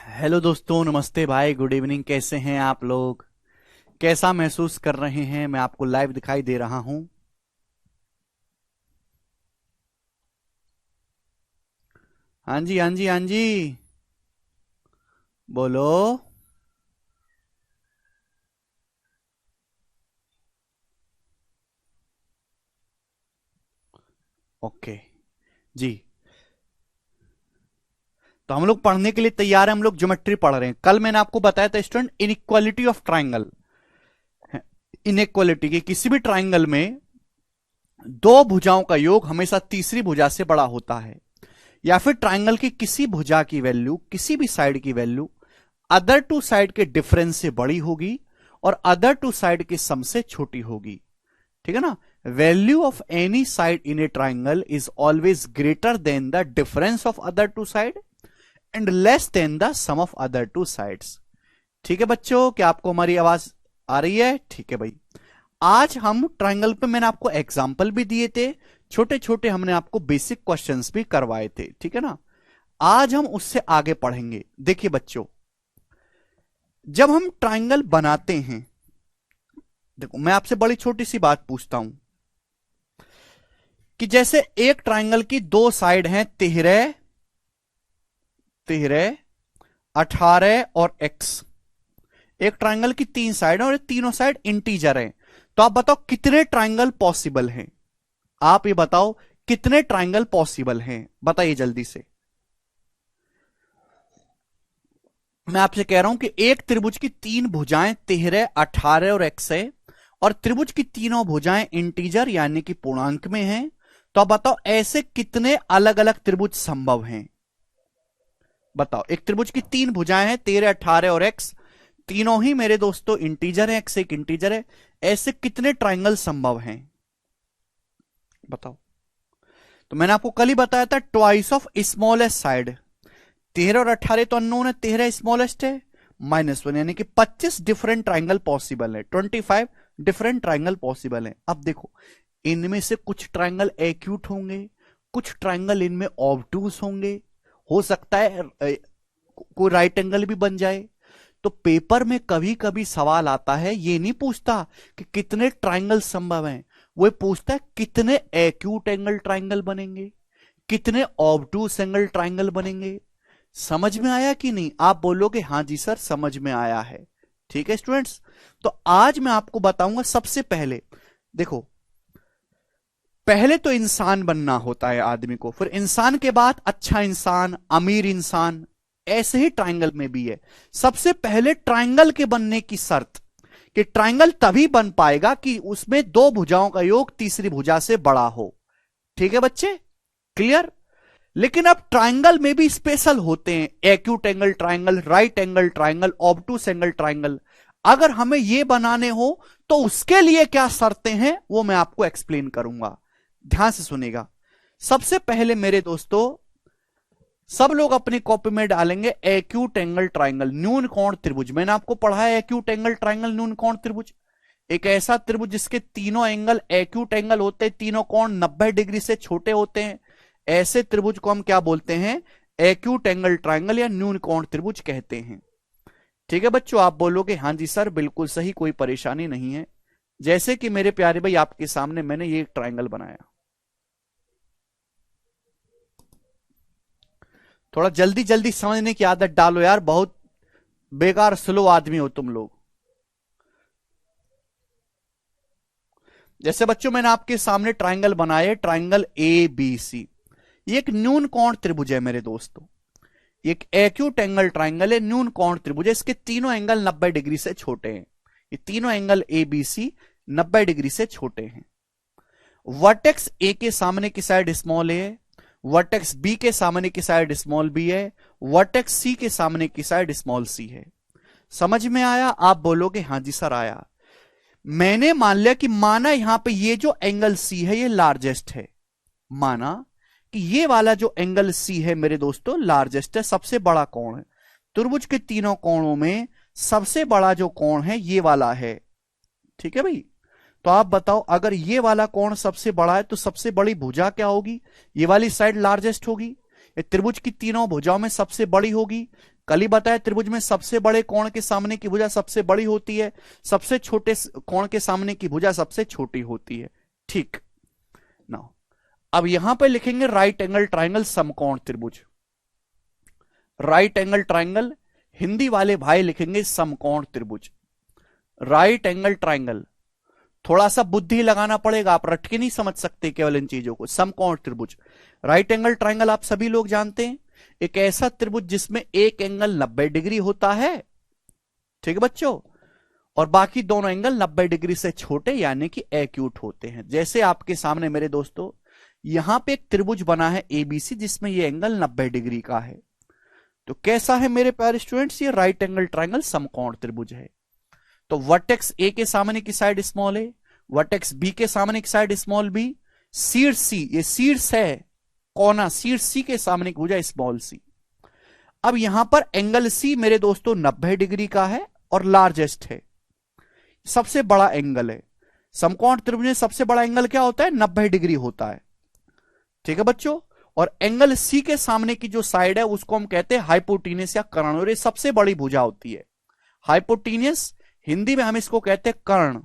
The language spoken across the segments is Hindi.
हेलो दोस्तों, नमस्ते भाई, गुड इवनिंग। कैसे हैं आप लोग? कैसा महसूस कर रहे हैं? मैं आपको लाइव दिखाई दे रहा हूं। हाँ जी, हाँ जी, हाँ जी। बोलो। ओके जी। तो हम लोग पढ़ने के लिए तैयार हैं। हम लोग ज्योमेट्री पढ़ रहे हैं। कल मैंने आपको बताया था student, inequality of triangle. Inequality की किसी भी ट्राइंगल में दो भुजाओं का योग हमेशा तीसरी भुजा से बड़ा होता है, या फिर ट्राइंगल की किसी भुजा की वैल्यू, किसी भी साइड की वैल्यू अदर टू साइड के डिफरेंस से बड़ी होगी और अदर टू साइड के सम से छोटी होगी। ठीक है ना? Value of any side in a triangle is always greater than the difference of other two side and less than the sum of other two sides. ठीक है बच्चों, क्या आपको हमारी आवाज आ रही है? ठीक है भाई। आज हम ट्राइंगल पे मैंने आपको एग्जाम्पल भी दिए थे, छोटे छोटे हमने आपको बेसिक क्वेश्चंस भी करवाए थे। ठीक है ना? आज हम उससे आगे पढ़ेंगे। देखिए बच्चों, जब हम ट्राइंगल बनाते हैं, देखो मैं आपसे बड़ी छोटी सी बात पूछता हूं कि जैसे एक ट्राइंगल की दो साइड हैं, 13, 13, 18 और x। एक ट्राइंगल की तीन साइड है और तीनों साइड इंटीजर हैं। तो आप बताओ कितने ट्राइंगल पॉसिबल हैं? आप ये बताओ कितने ट्राइंगल पॉसिबल हैं, बताइए जल्दी से। मैं आपसे कह रहा हूं कि एक त्रिभुज की तीन भुजाएं 13, 18 और x है, और त्रिभुज की तीनों भुजाएं इंटीजर यानी कि पूर्णांक में हैं। तो आप बताओ ऐसे कितने अलग अलग त्रिभुज संभव हैं? बताओ, एक त्रिभुज की तीन भुजाएं हैं, 13, 18 और x, तीनों ही मेरे दोस्तों इंटीजर है, x एक इंटीजर है। ऐसे कितने ट्राइंगल संभव हैं? बताओ। तो मैंने आपको कल ही बताया था, ट्वाइस ऑफ स्मॉलेस्ट साइड। 13 और 18 तो अननोन है, 13 स्मॉलेस्ट है, -1 यानी कि 25 डिफरेंट ट्राइंगल पॉसिबल है, 25 डिफरेंट ट्राइंगल पॉसिबल है। अब देखो, इनमें से कुछ ट्राइंगल एक्यूट होंगे, कुछ ट्राइंगल इनमें ऑब्टूस होंगे, हो सकता है कोई राइट एंगल भी बन जाए। तो पेपर में कभी कभी सवाल आता है, ये नहीं पूछता कि कितने ट्राइंगल संभव हैं, वो पूछता है कितने एक्यूट एंगल ट्राइंगल बनेंगे, कितने ऑब्टूस एंगल ट्राइंगल बनेंगे। समझ में आया कि नहीं? आप बोलोगे हाँ जी सर समझ में आया है। ठीक है स्टूडेंट्स, तो आज मैं आपको बताऊंगा। सबसे पहले देखो, पहले तो इंसान बनना होता है आदमी को, फिर इंसान के बाद अच्छा इंसान, अमीर इंसान, ऐसे ही ट्राइंगल में भी है। सबसे पहले ट्राइंगल के बनने की शर्त कि ट्राइंगल तभी बन पाएगा कि उसमें दो भुजाओं का योग तीसरी भुजा से बड़ा हो। ठीक है बच्चे, क्लियर? लेकिन अब ट्राइंगल में भी स्पेशल होते हैं, acute angle triangle, right angle triangle, obtuse angle triangle. अगर हमें ये बनाने हो तो उसके लिए क्या शर्तें हैं वो मैं आपको एक्सप्लेन करूंगा। ध्यान से सुनेगा। सबसे पहले मेरे दोस्तों, सब लोग अपनी कॉपी में डालेंगे एक्यूट एंगल ट्राइंगल, न्यून कोण त्रिभुज। मैंने आपको पढ़ा है एक्यूट एंगल ट्राइंगल, न्यून कोण त्रिभुज। एक ऐसा त्रिभुज जिसके तीनों एंगल एक्यूट एंगल होते हैं, तीनों कोण 90 डिग्री से छोटे होते हैं, ऐसे त्रिभुज को हम क्या बोलते हैं? एक्यूट एंगल ट्राइंगल या न्यून कोण त्रिभुज कहते हैं। ठीक है बच्चों, आप बोलोगे हाँ जी सर बिल्कुल सही, कोई परेशानी नहीं है। जैसे कि मेरे प्यारे भाई आपके सामने मैंने ये ट्राइंगल बनाया। थोड़ा जल्दी जल्दी समझने की आदत डालो यार, बहुत बेकार स्लो आदमी हो तुम लोग। जैसे बच्चों मैंने आपके सामने ट्राइंगल बनाए, ट्राइंगल ए बी सी। ये एक न्यून कोण त्रिभुज है मेरे दोस्तों, एक एक्यूट एंगल ट्राइंगल है, न्यून कोण त्रिभुज है। इसके तीनों एंगल 90 डिग्री से छोटे हैं। ये तीनों angle A B C 90 degree से छोटे हैं। वर्टेक्स ए के सामने की साइड स्मॉल ए है, वर्टेक्स बी के सामने की साइड स्मॉल बी है, वर्टेक्स सी के सामने की साइड स्मॉल सी है। समझ में आया? आप बोलोगे हाँ जी सर आया। मैंने मान लिया कि माना यहां पे ये जो एंगल सी है ये लार्जेस्ट है, माना कि ये वाला जो एंगल सी है मेरे दोस्तों लार्जेस्ट है, सबसे बड़ा कोण है। त्रिभुज के तीनों कोणों में सबसे बड़ा जो कोण है ये वाला है। ठीक है भाई? तो आप बताओ, अगर ये वाला कोण सबसे बड़ा है तो सबसे बड़ी भुजा क्या होगी? ये वाली साइड लार्जेस्ट होगी, ये त्रिभुज की तीनों भुजाओं में सबसे बड़ी होगी। कल ही बताया त्रिभुज में सबसे बड़े कोण के सामने की भुजा सबसे बड़ी होती है, सबसे छोटे कोण के सामने की भुजा सबसे छोटी होती है। ठीक ना, अब यहां पे लिखेंगे राइट एंगल ट्राइंगल समकोण त्रिभुज। राइट एंगल ट्राइंगल, हिंदी वाले भाई लिखेंगे समकोण त्रिभुज। राइट एंगल ट्राइंगल, थोड़ा सा बुद्धि लगाना पड़ेगा, आप रट के नहीं समझ सकते केवल इन चीजों को। समकोण त्रिभुज, राइट एंगल ट्राइंगल आप सभी लोग जानते हैं, एक ऐसा त्रिभुज जिसमें एक एंगल 90 डिग्री होता है, ठीक है बच्चों, और बाकी दोनों एंगल 90 डिग्री से छोटे यानी कि एक्यूट होते हैं। जैसे आपके सामने मेरे दोस्तों यहां पे एक त्रिभुज बना है एबीसी जिसमें ये एंगल 90 डिग्री का है, तो कैसा है मेरे प्यारे स्टूडेंट्स, ये राइट एंगल ट्राइंगल समकोण त्रिभुज है। तो वर्टेक्स ए के सामने की साइड स्मॉल ए, वर्टेक्स बी के सामने की साइड स्मॉल बी, शीर्ष सी, ये शीर्ष है कोना, शीर्ष सी के सामने की भुजा स्मॉल सी। अब यहां पर एंगल सी मेरे दोस्तों 90 डिग्री का है और लार्जेस्ट है, सबसे बड़ा एंगल है। समकोण त्रिभुज में सबसे बड़ा एंगल क्या होता है, 90 डिग्री होता है, ठीक है बच्चों। और एंगल सी के सामने की जो साइड है उसको हम कहते हैं हाइपोटीनियस या कर्ण, और ये सबसे बड़ी भुजा होती है। हाइपोटीनियस, हिंदी में हम इसको कहते हैं कर्ण।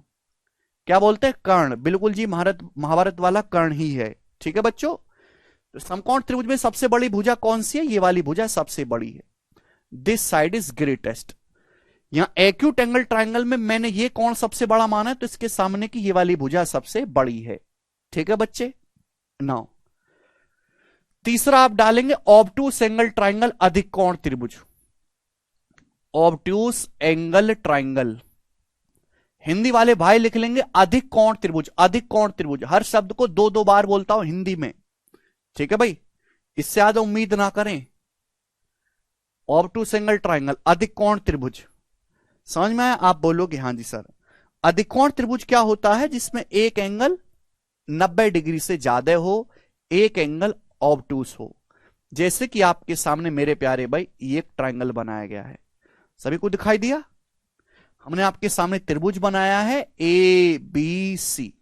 क्या बोलते हैं, कर्ण, बिल्कुल जी, महाभारत वाला कर्ण ही है, ठीक है बच्चों। तो समकोण त्रिभुज में सबसे बड़ी भुजा कौन सी है, ये वाली भुजा सबसे बड़ी है। This side is greatest. यहां एक्यूट एंगल ट्राइंगल में मैंने ये कौन सबसे बड़ा माना है, तो इसके सामने की ये वाली भुजा सबसे बड़ी है, ठीक है बच्चे। नाउ तीसरा आप डालेंगे ऑब्टूस एंगल ट्राइंगल अधिक कोण त्रिभुज। ऑब्टूस एंगल ट्राइंगल, हिंदी वाले भाई लिख लेंगे अधिक कोण त्रिभुज। अधिक कोण त्रिभुज, हर शब्द को दो दो बार बोलता हूं हिंदी में, ठीक है भाई, इससे ज्यादा उम्मीद ना करें। ऑब्टूस एंगल ट्राइंगल अधिक कोण त्रिभुज, समझ में आया, आप बोलोगे हाँ जी सर। अधिक कोण त्रिभुज क्या होता है, जिसमें एक एंगल 90 डिग्री से ज्यादा हो, एक एंगल ऑब्टूस हो। जैसे कि आपके सामने मेरे प्यारे भाई ये एक ट्राइंगल बनाया गया है, सभी को दिखाई दिया। हमने आपके सामने त्रिभुज बनाया है A B C,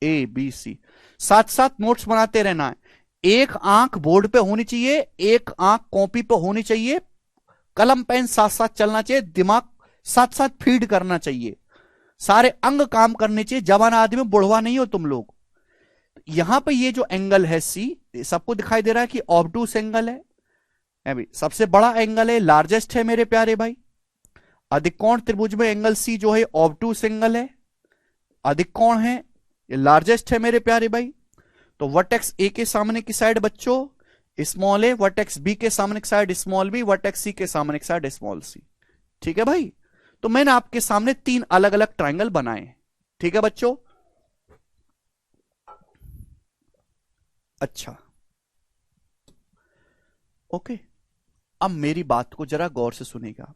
A B सी। साथ साथ नोट्स बनाते रहना है, एक आंख बोर्ड पे होनी चाहिए, एक आंख कॉपी पे होनी चाहिए, कलम पेन साथ साथ चलना चाहिए, दिमाग साथ साथ फीड करना चाहिए, सारे अंग काम करने चाहिए। जवान आदमी बुढ़वा नहीं हो तुम लोग। यहां पे ये जो एंगल है सी, सबको दिखाई दे रहा है कि ऑब्टूस एंगल है, अभी सबसे बड़ा एंगल है, लार्जेस्ट है मेरे प्यारे भाई। अधिक कोण त्रिभुज में एंगल सी जो है ऑब्टूस एंगल है, अधिक कोण है, ये लार्जेस्ट है मेरे प्यारे भाई। तो वर्टेक्स ए के सामने की साइड बच्चों स्मॉल ए, वर्टेक्स बी के सामने की साइड स्मॉल बी, वर्टेक्स सी के सामने की साइड स्मॉल सी, ठीक है भाई। तो मैंने आपके सामने 3 अलग अलग ट्राइंगल बनाए, ठीक है बच्चों। अच्छा ओके, अब मेरी बात को जरा गौर से सुनेगा।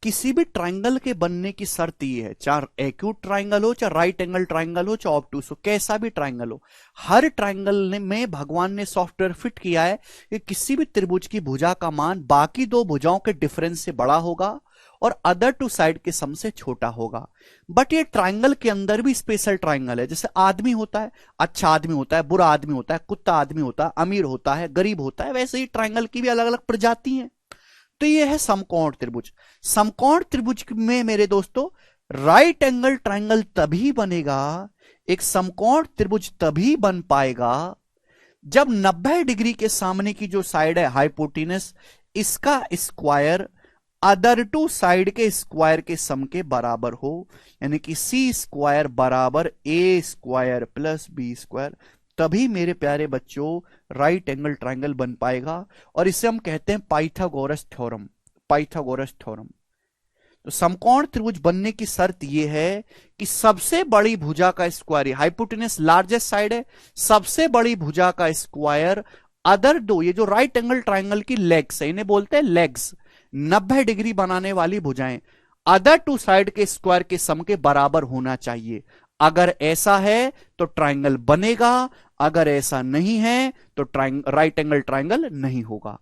किसी भी ट्राइंगल के बनने की शर्त ये है, चाहे एक्यूट ट्राइंगल हो, चाहे राइट एंगल ट्राइंगल हो, चाहे ऑब्टूस हो, कैसा भी ट्राइंगल हो, हर ट्राइंगल में भगवान ने सॉफ्टवेयर फिट किया है कि किसी भी त्रिभुज की भुजा का मान बाकी दो भुजाओं के डिफरेंस से बड़ा होगा और अदर टू साइड के सम से छोटा होगा। बट ये ट्राइंगल के अंदर भी स्पेशल ट्राइंगल है, जैसे आदमी होता है, अच्छा आदमी होता है, बुरा आदमी होता है, कुत्ता आदमी होता है, अमीर होता है, गरीब होता है, वैसे ही ट्राइंगल की भी अलग अलग प्रजाति हैं। तो ये है समकोण त्रिभुज। समकोण त्रिभुज में मेरे दोस्तों राइट एंगल ट्राइंगल तभी बनेगा, एक समकोण त्रिभुज तभी बन पाएगा जब 90 डिग्री के सामने की जो साइड है हाइपोटेनस, इसका स्क्वायर अदर टू साइड के स्क्वायर के सम के बराबर हो, यानी कि सी स्क्वायर बराबर A square plus B square, तभी मेरे प्यारे बच्चों राइट एंगल ट्राइंगल बन पाएगा। और इसे हम कहते हैं पाइथागोरस थ्योरम, पाइथागोरस थ्योरम। तो समकोण त्रिभुज बनने की शर्त यह है कि सबसे बड़ी भुजा का स्क्वायर, हाइपोटेनस लार्जेस्ट साइड है, सबसे बड़ी भुजा का स्क्वायर अदर दो, ये जो राइट एंगल ट्राइंगल की लेग्स है, इन्हें बोलते हैं लेग्स, 90 डिग्री बनाने वाली भुजाएं अदर टू साइड के स्क्वायर के सम के बराबर होना चाहिए। अगर ऐसा है तो ट्राइंगल बनेगा, अगर ऐसा नहीं है तो राइट एंगल ट्राइंगल नहीं होगा।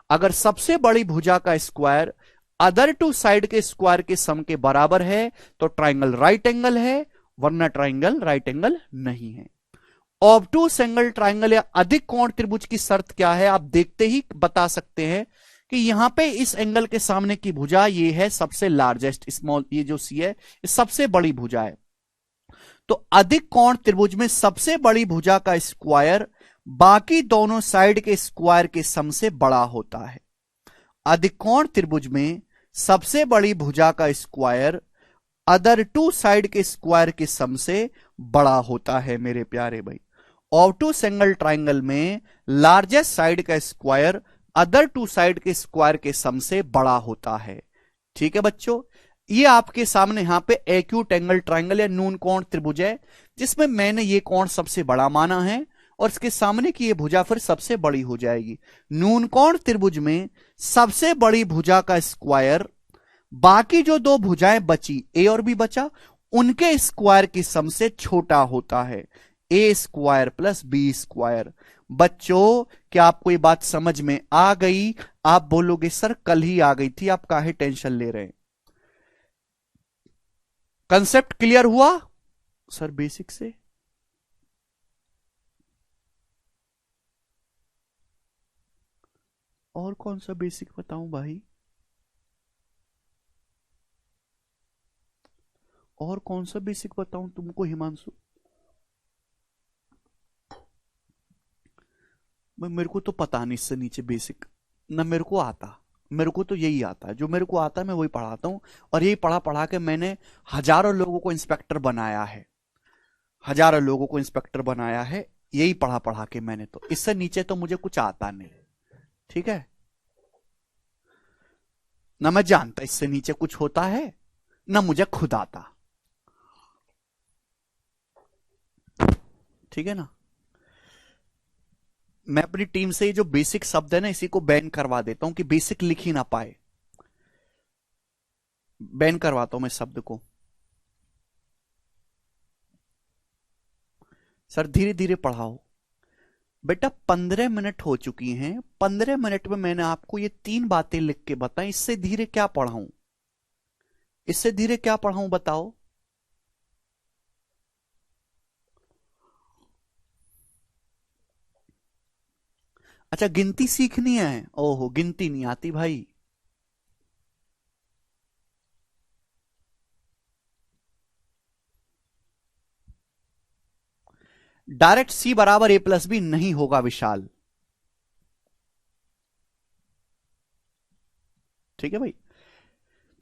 अगर सबसे बड़ी भुजा का स्क्वायर अदर टू साइड के स्क्वायर के सम के बराबर है तो ट्राइंगल राइट एंगल है, वरना ट्राइंगल राइट एंगल नहीं है। ऑब्टूस एंगल ट्राइंगल या अधिक कोण त्रिभुज की शर्त क्या है, आप देखते ही बता सकते हैं कि यहां पे इस एंगल के सामने की भुजा ये है सबसे लार्जेस्ट, स्मॉल, ये जो सी है ये सबसे बड़ी भुजा है। तो अधिक कोण त्रिभुज में सबसे बड़ी भुजा का स्क्वायर बाकी दोनों साइड के स्क्वायर के सम से बड़ा होता है। अधिक कोण त्रिभुज में सबसे बड़ी भुजा का स्क्वायर अदर टू साइड के स्क्वायर के सम से बड़ा होता है मेरे प्यारे भाई। ऑब्टूस एंगल ट्राइंगल में लार्जेस्ट साइड का स्क्वायर अदर टू साइड के स्क्वायर के सम से बड़ा होता है। ठीक है बच्चों, ये आपके सामने यहां पे एक्यूट एंगल ट्राइंगल या न्यून कोण त्रिभुज है, जिसमें मैंने ये कोण सबसे बड़ा माना है और इसके सामने की ये भुजा फिर सबसे बड़ी हो जाएगी। न्यून कोण त्रिभुज में सबसे बड़ी भुजा का स्क्वायर बाकी जो दो भुजाएं बची, ए और बी बचा, उनके स्क्वायर की सम से छोटा होता है। ए स्क्वायर प्लस बी स्क्वायर। बच्चों क्या आपको ये बात समझ में आ गई? आप बोलोगे सर कल ही आ गई थी, आप काहे टेंशन ले रहे हैं? कंसेप्ट क्लियर हुआ सर बेसिक से? और कौन सा बेसिक बताऊं भाई? और कौन सा बेसिक बताऊं तुमको हिमांशु? मेरे को तो पता नहीं इससे नीचे बेसिक, ना मेरे को आता। मेरे को तो यही आता है, जो मेरे को आता है मैं वही पढ़ाता हूं। और यही पढ़ा पढ़ा के मैंने हजारों लोगों को इंस्पेक्टर बनाया है, हजारों लोगों को इंस्पेक्टर बनाया है, यही पढ़ा पढ़ा के मैंने। तो इससे नीचे तो मुझे कुछ आता नहीं। ठीक है ना, मैं जानता इससे नीचे कुछ होता है ना, मुझे खुद आता। ठीक है ना, मैं अपनी टीम से ये जो बेसिक शब्द है ना इसी को बैन करवा देता हूं कि बेसिक लिख ही ना पाए। बैन करवाता हूं मैं शब्द को। सर धीरे धीरे पढ़ाओ बेटा। 15 मिनट हो चुकी हैं, 15 मिनट में मैंने आपको ये 3 बातें लिख के बताई। इससे धीरे क्या पढ़ाऊं? इससे धीरे क्या पढ़ाऊं बताओ? अच्छा गिनती सीखनी है? ओहो गिनती नहीं आती भाई। डायरेक्ट सी बराबर ए प्लस बी नहीं होगा विशाल। ठीक है भाई।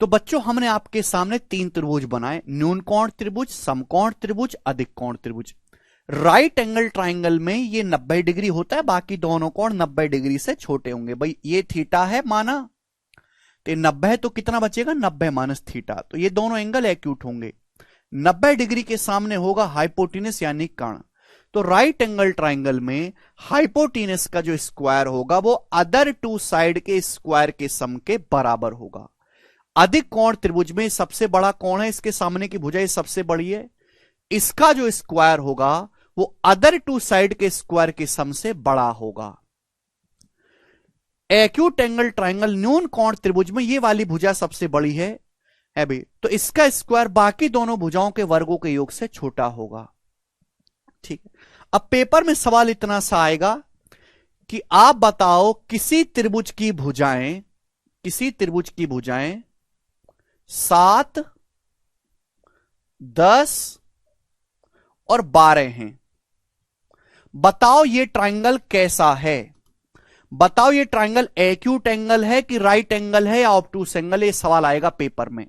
तो बच्चों हमने आपके सामने 3 त्रिभुज बनाए, न्यून कोण त्रिभुज, समकोण त्रिभुज, अधिक कोण त्रिभुज। राइट एंगल ट्राइंगल में ये 90 डिग्री होता है, बाकी दोनों कोण 90 डिग्री से छोटे होंगे। भाई ये थीटा है माना, तो 90 है तो कितना बचेगा? 90 माइनस थीटा। तो ये दोनों एंगल एक्यूट होंगे। 90 डिग्री के सामने होगा हाइपोटेनस यानी कर्ण। तो राइट एंगल ट्राइंगल में हाइपोटेनस का जो स्क्वायर होगा वो अदर टू साइड के स्क्वायर के सम के बराबर होगा। अधिक कोण त्रिभुज में सबसे बड़ा कोण है, इसके सामने की भुजा सबसे बड़ी है, इसका जो स्क्वायर होगा वो अदर टू साइड के स्क्वायर के सम से बड़ा होगा। एक्यूट एंगल ट्राइंगल न्यून कोण त्रिभुज में ये वाली भुजा सबसे बड़ी है भाई, तो इसका स्क्वायर बाकी दोनों भुजाओं के वर्गों के योग से छोटा होगा। ठीक है, अब पेपर में सवाल इतना सा आएगा कि आप बताओ किसी त्रिभुज की भुजाएं 7, 10 और 12 हैं। बताओ ये ट्राइंगल कैसा है? बताओ ये ट्राइंगल एक्यूट एंगल है कि राइट एंगल है या ऑब्टूस एंगल? ये सवाल आएगा पेपर में।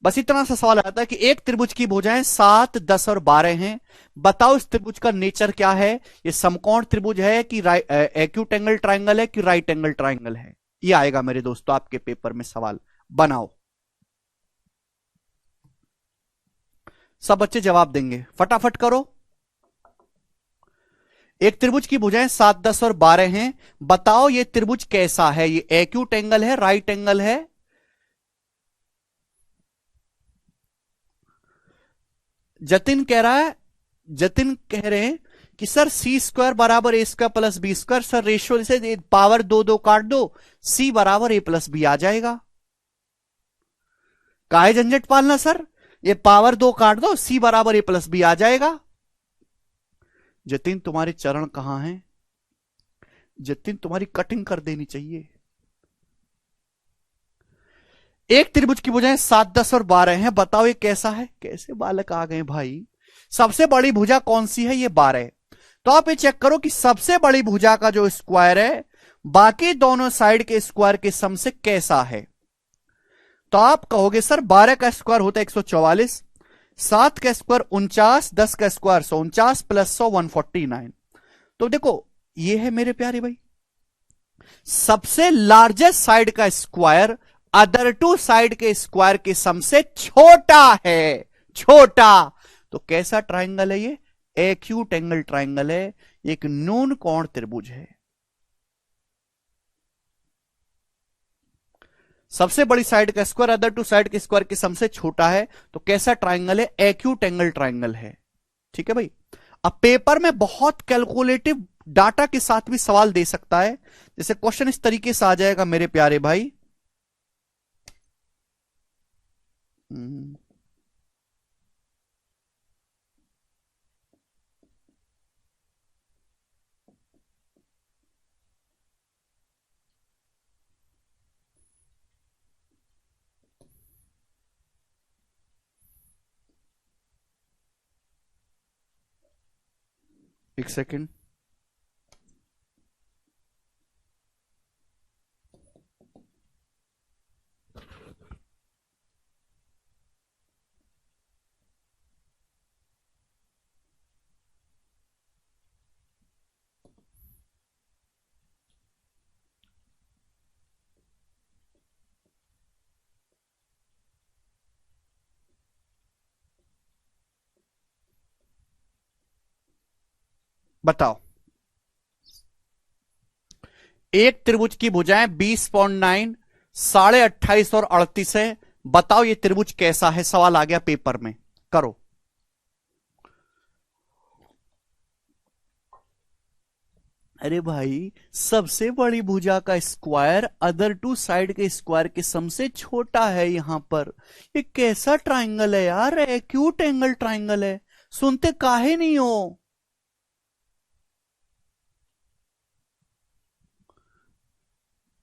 बस इतना सा सवाल आता है कि एक त्रिभुज की भुजाएं 7, 10 और 12 हैं। बताओ इस त्रिभुज का नेचर क्या है? ये समकोण त्रिभुज है कि एक्यूट एंगल ट्राइंगल है कि राइट एंगल ट्राइंगल है? ये आएगा मेरे दोस्तों आपके पेपर में सवाल। बनाओ, सब बच्चे जवाब देंगे, फटाफट करो। एक त्रिभुज की भुजाएं 7, 10 और 12 हैं। बताओ ये त्रिभुज कैसा है? ये एक्यूट एंगल है, राइट एंगल है? जतिन कह रहे हैं कि सर सी स्क्वायर बराबर A square plus B square. Sir ratio से पावर 2 काट दो, सी बराबर ए प्लस बी आ जाएगा। काहे झंझट पालना सर, ये पावर 2 काट दो, सी बराबर ए प्लस बी आ जाएगा। जतिन तुम्हारे चरण कहां हैं? जतिन तुम्हारी कटिंग कर देनी चाहिए। एक त्रिभुज की भुजाएं 7, 10 और 12 हैं, बताओ ये कैसा है? कैसे बालक आ गए भाई? सबसे बड़ी भुजा कौन सी है? ये 12 है। तो आप ये चेक करो कि सबसे बड़ी भुजा का जो स्क्वायर है बाकी दोनों साइड के स्क्वायर के सम से कैसा है? तो आप कहोगे सर 12 का स्क्वायर होता है 144, 7 का स्क्वायर 49, 10 का स्क्वायर 149 प्लस 100 149। तो देखो ये है मेरे प्यारे भाई, सबसे लार्जेस्ट साइड का स्क्वायर अदर टू साइड के स्क्वायर के सम से छोटा है, छोटा। तो कैसा ट्राइंगल है ये? एक्यूट एंगल ट्राइंगल है, एक न्यून कोण त्रिभुज है। सबसे बड़ी साइड का स्क्वायर अदर टू साइड के स्क्वायर के सम से छोटा है, तो कैसा ट्राइंगल है? एक्यूट एंगल ट्राइंगल है। ठीक है भाई। अब पेपर में बहुत कैलकुलेटिव डाटा के साथ भी सवाल दे सकता है, जैसे क्वेश्चन इस तरीके से आ जाएगा मेरे प्यारे भाई। एक सेकेंड। बताओ, एक त्रिभुज की भुजाएं 20.9, 28.5 और 38 है, बताओ ये त्रिभुज कैसा है? सवाल आ गया पेपर में, करो। अरे भाई सबसे बड़ी भुजा का स्क्वायर अदर टू साइड के स्क्वायर के सम से छोटा है यहां पर। ये कैसा ट्राइंगल है यार? एक्यूट एंगल ट्राइंगल है। सुनते काहे नहीं हो?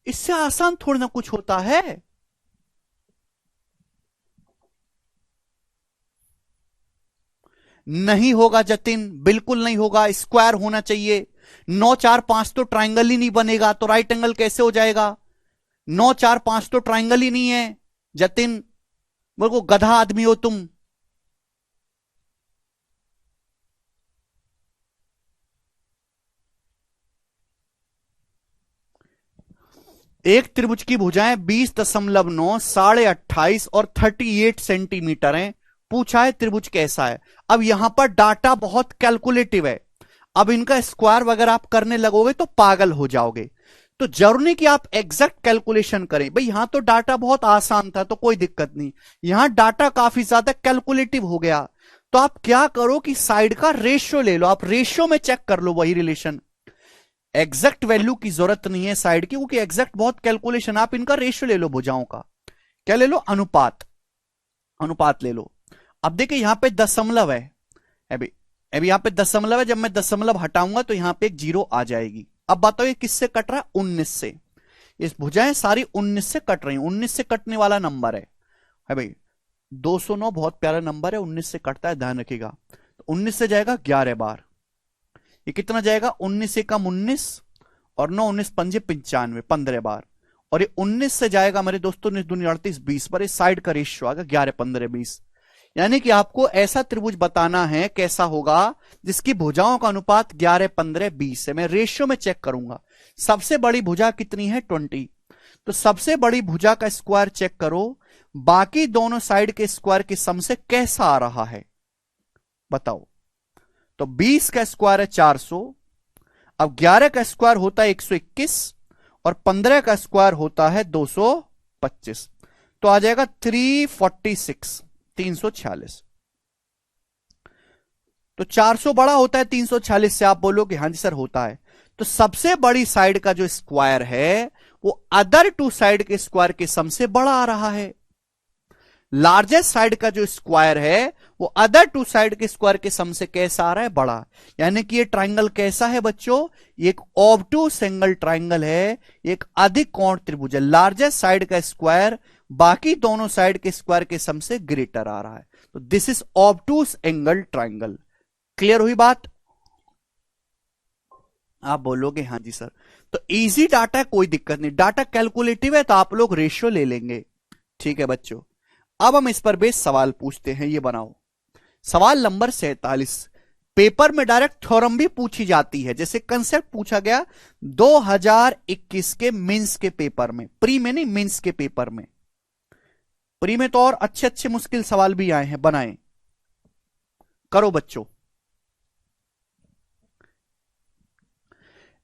इससे आसान थोड़ी ना कुछ होता है। नहीं होगा जतिन, बिल्कुल नहीं होगा, स्क्वायर होना चाहिए। 9, 4, 5 तो ट्राइंगल ही नहीं बनेगा, तो राइट एंगल कैसे हो जाएगा? 9, 4, 5 तो ट्राइंगल ही नहीं है जतिन, मेरे को गधा आदमी हो तुम। एक त्रिभुज की भुजाएं 20.9, 28.5 और 38 सेंटीमीटर हैं। पूछा है त्रिभुज कैसा है। अब यहां पर डाटा बहुत कैलकुलेटिव है, अब इनका स्क्वायर वगैरह आप करने लगोगे तो पागल हो जाओगे। तो जरूरी नहीं कि आप एग्जैक्ट कैलकुलेशन करें भाई। यहां तो डाटा बहुत आसान था तो कोई दिक्कत नहीं, यहां डाटा काफी ज्यादा कैलकुलेटिव हो गया। तो आप क्या करो कि साइड का रेशियो ले लो, आप रेशियो में चेक कर लो वही रिलेशन। एग्जैक्ट वैल्यू की जरूरत नहीं है साइड की, क्योंकि एग्जैक्ट बहुत कैलकुलेशन, आप इनका रेशियो ले लो भुजाओं का। क्या ले लो? अनुपात, अनुपात ले लो। अब देखिए यहां पे दशमलव है, अभी अभी यहां पे दशमलव है, जब मैं दशमलव हटाऊंगा तो यहां पे एक जीरो आ जाएगी। अब बताओ ये किससे कट रहा है? 19 से। इस भुजाएं सारी 19 से कट रही हैं, 19 से कटने वाला नंबर है भाई। 209 बहुत प्यारा नंबर है, 19 से कटता है, ध्यान रखिएगा। तो 19 से जाएगा 11 बार, ये कितना जाएगा? 19 से कम 19 और 9, 19 पंजे 95, 15 बार। और ये 19 से जाएगा मेरे दोस्तों 19 दूनी 38, 20 पर। इस साइड का रेशियो आएगा 11, 15, 20। यानी कि आपको ऐसा त्रिभुज बताना है कैसा होगा जिसकी भुजाओं का अनुपात 11, 15, 20 है। मैं रेशियो में चेक करूंगा। सबसे बड़ी भुजा कितनी है? 20। तो सबसे बड़ी भुजा का स्क्वायर चेक करो, बाकी दोनों साइड के स्क्वायर के सम से कैसा आ रहा है बताओ। तो 20 का स्क्वायर है 400, अब 11 का स्क्वायर होता है 121 और 15 का स्क्वायर होता है 225। तो आ जाएगा 346, 346। तो 400 बड़ा होता है 346 से, आप बोलोगे हां जी सर होता है। तो सबसे बड़ी साइड का जो स्क्वायर है वो अदर टू साइड के स्क्वायर के सम से बड़ा आ रहा है। लार्जेस्ट साइड का जो स्क्वायर है वो अदर टू साइड के स्क्वायर के सम से कैसा आ रहा है, बड़ा। यानी कि ये ट्राइंगल कैसा है बच्चों, ये एक ऑब्टूस एंगल ट्राइंगल है, एक अधिक कोण त्रिभुज है। लार्जेस्ट साइड का स्क्वायर बाकी दोनों साइड के स्क्वायर के सम से ग्रेटर आ रहा है, तो this is obtuse angle triangle. Clear हुई बात? आप बोलोगे हाँ जी सर। तो इजी डाटा है, कोई दिक्कत नहीं, डाटा कैलकुलेटिव है तो आप लोग रेशियो ले लेंगे। ठीक है बच्चों, अब हम इस पर बेस सवाल पूछते हैं। ये बनाओ सवाल नंबर 47। पेपर में डायरेक्ट थ्योरम भी पूछी जाती है, जैसे कंसेप्ट पूछा गया 2021 के मेंस के पेपर में, प्री में नहीं, मेंस के पेपर में। प्री में तो और अच्छे अच्छे मुश्किल सवाल भी आए हैं, बनाए करो बच्चों।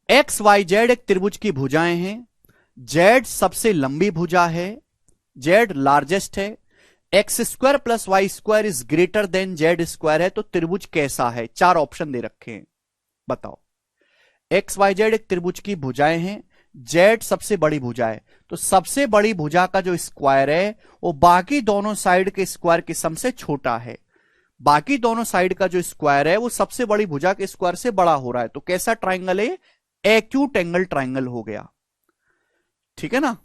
एक्स वाई जेड एक त्रिभुज की भुजाएं हैं। जेड सबसे लंबी भुजा है, जेड लार्जेस्ट है। X square plus Y square is greater than Z square है, तो त्रिभुज कैसा है? चार ऑप्शन दे रखे हैं, बताओ। एक्स वाई जेड एक त्रिभुज की भुजाएं हैं, जेड सबसे बड़ी भुजा है, तो सबसे बड़ी भुजा का जो स्क्वायर है वो बाकी दोनों साइड के स्क्वायर के सम से छोटा है। बाकी दोनों साइड का जो स्क्वायर है वो सबसे बड़ी भुजा के स्क्वायर से बड़ा हो रहा है, तो कैसा ट्राइंगल है? एक्यूट एंगल ट्राइंगल हो गया। ठीक है ना।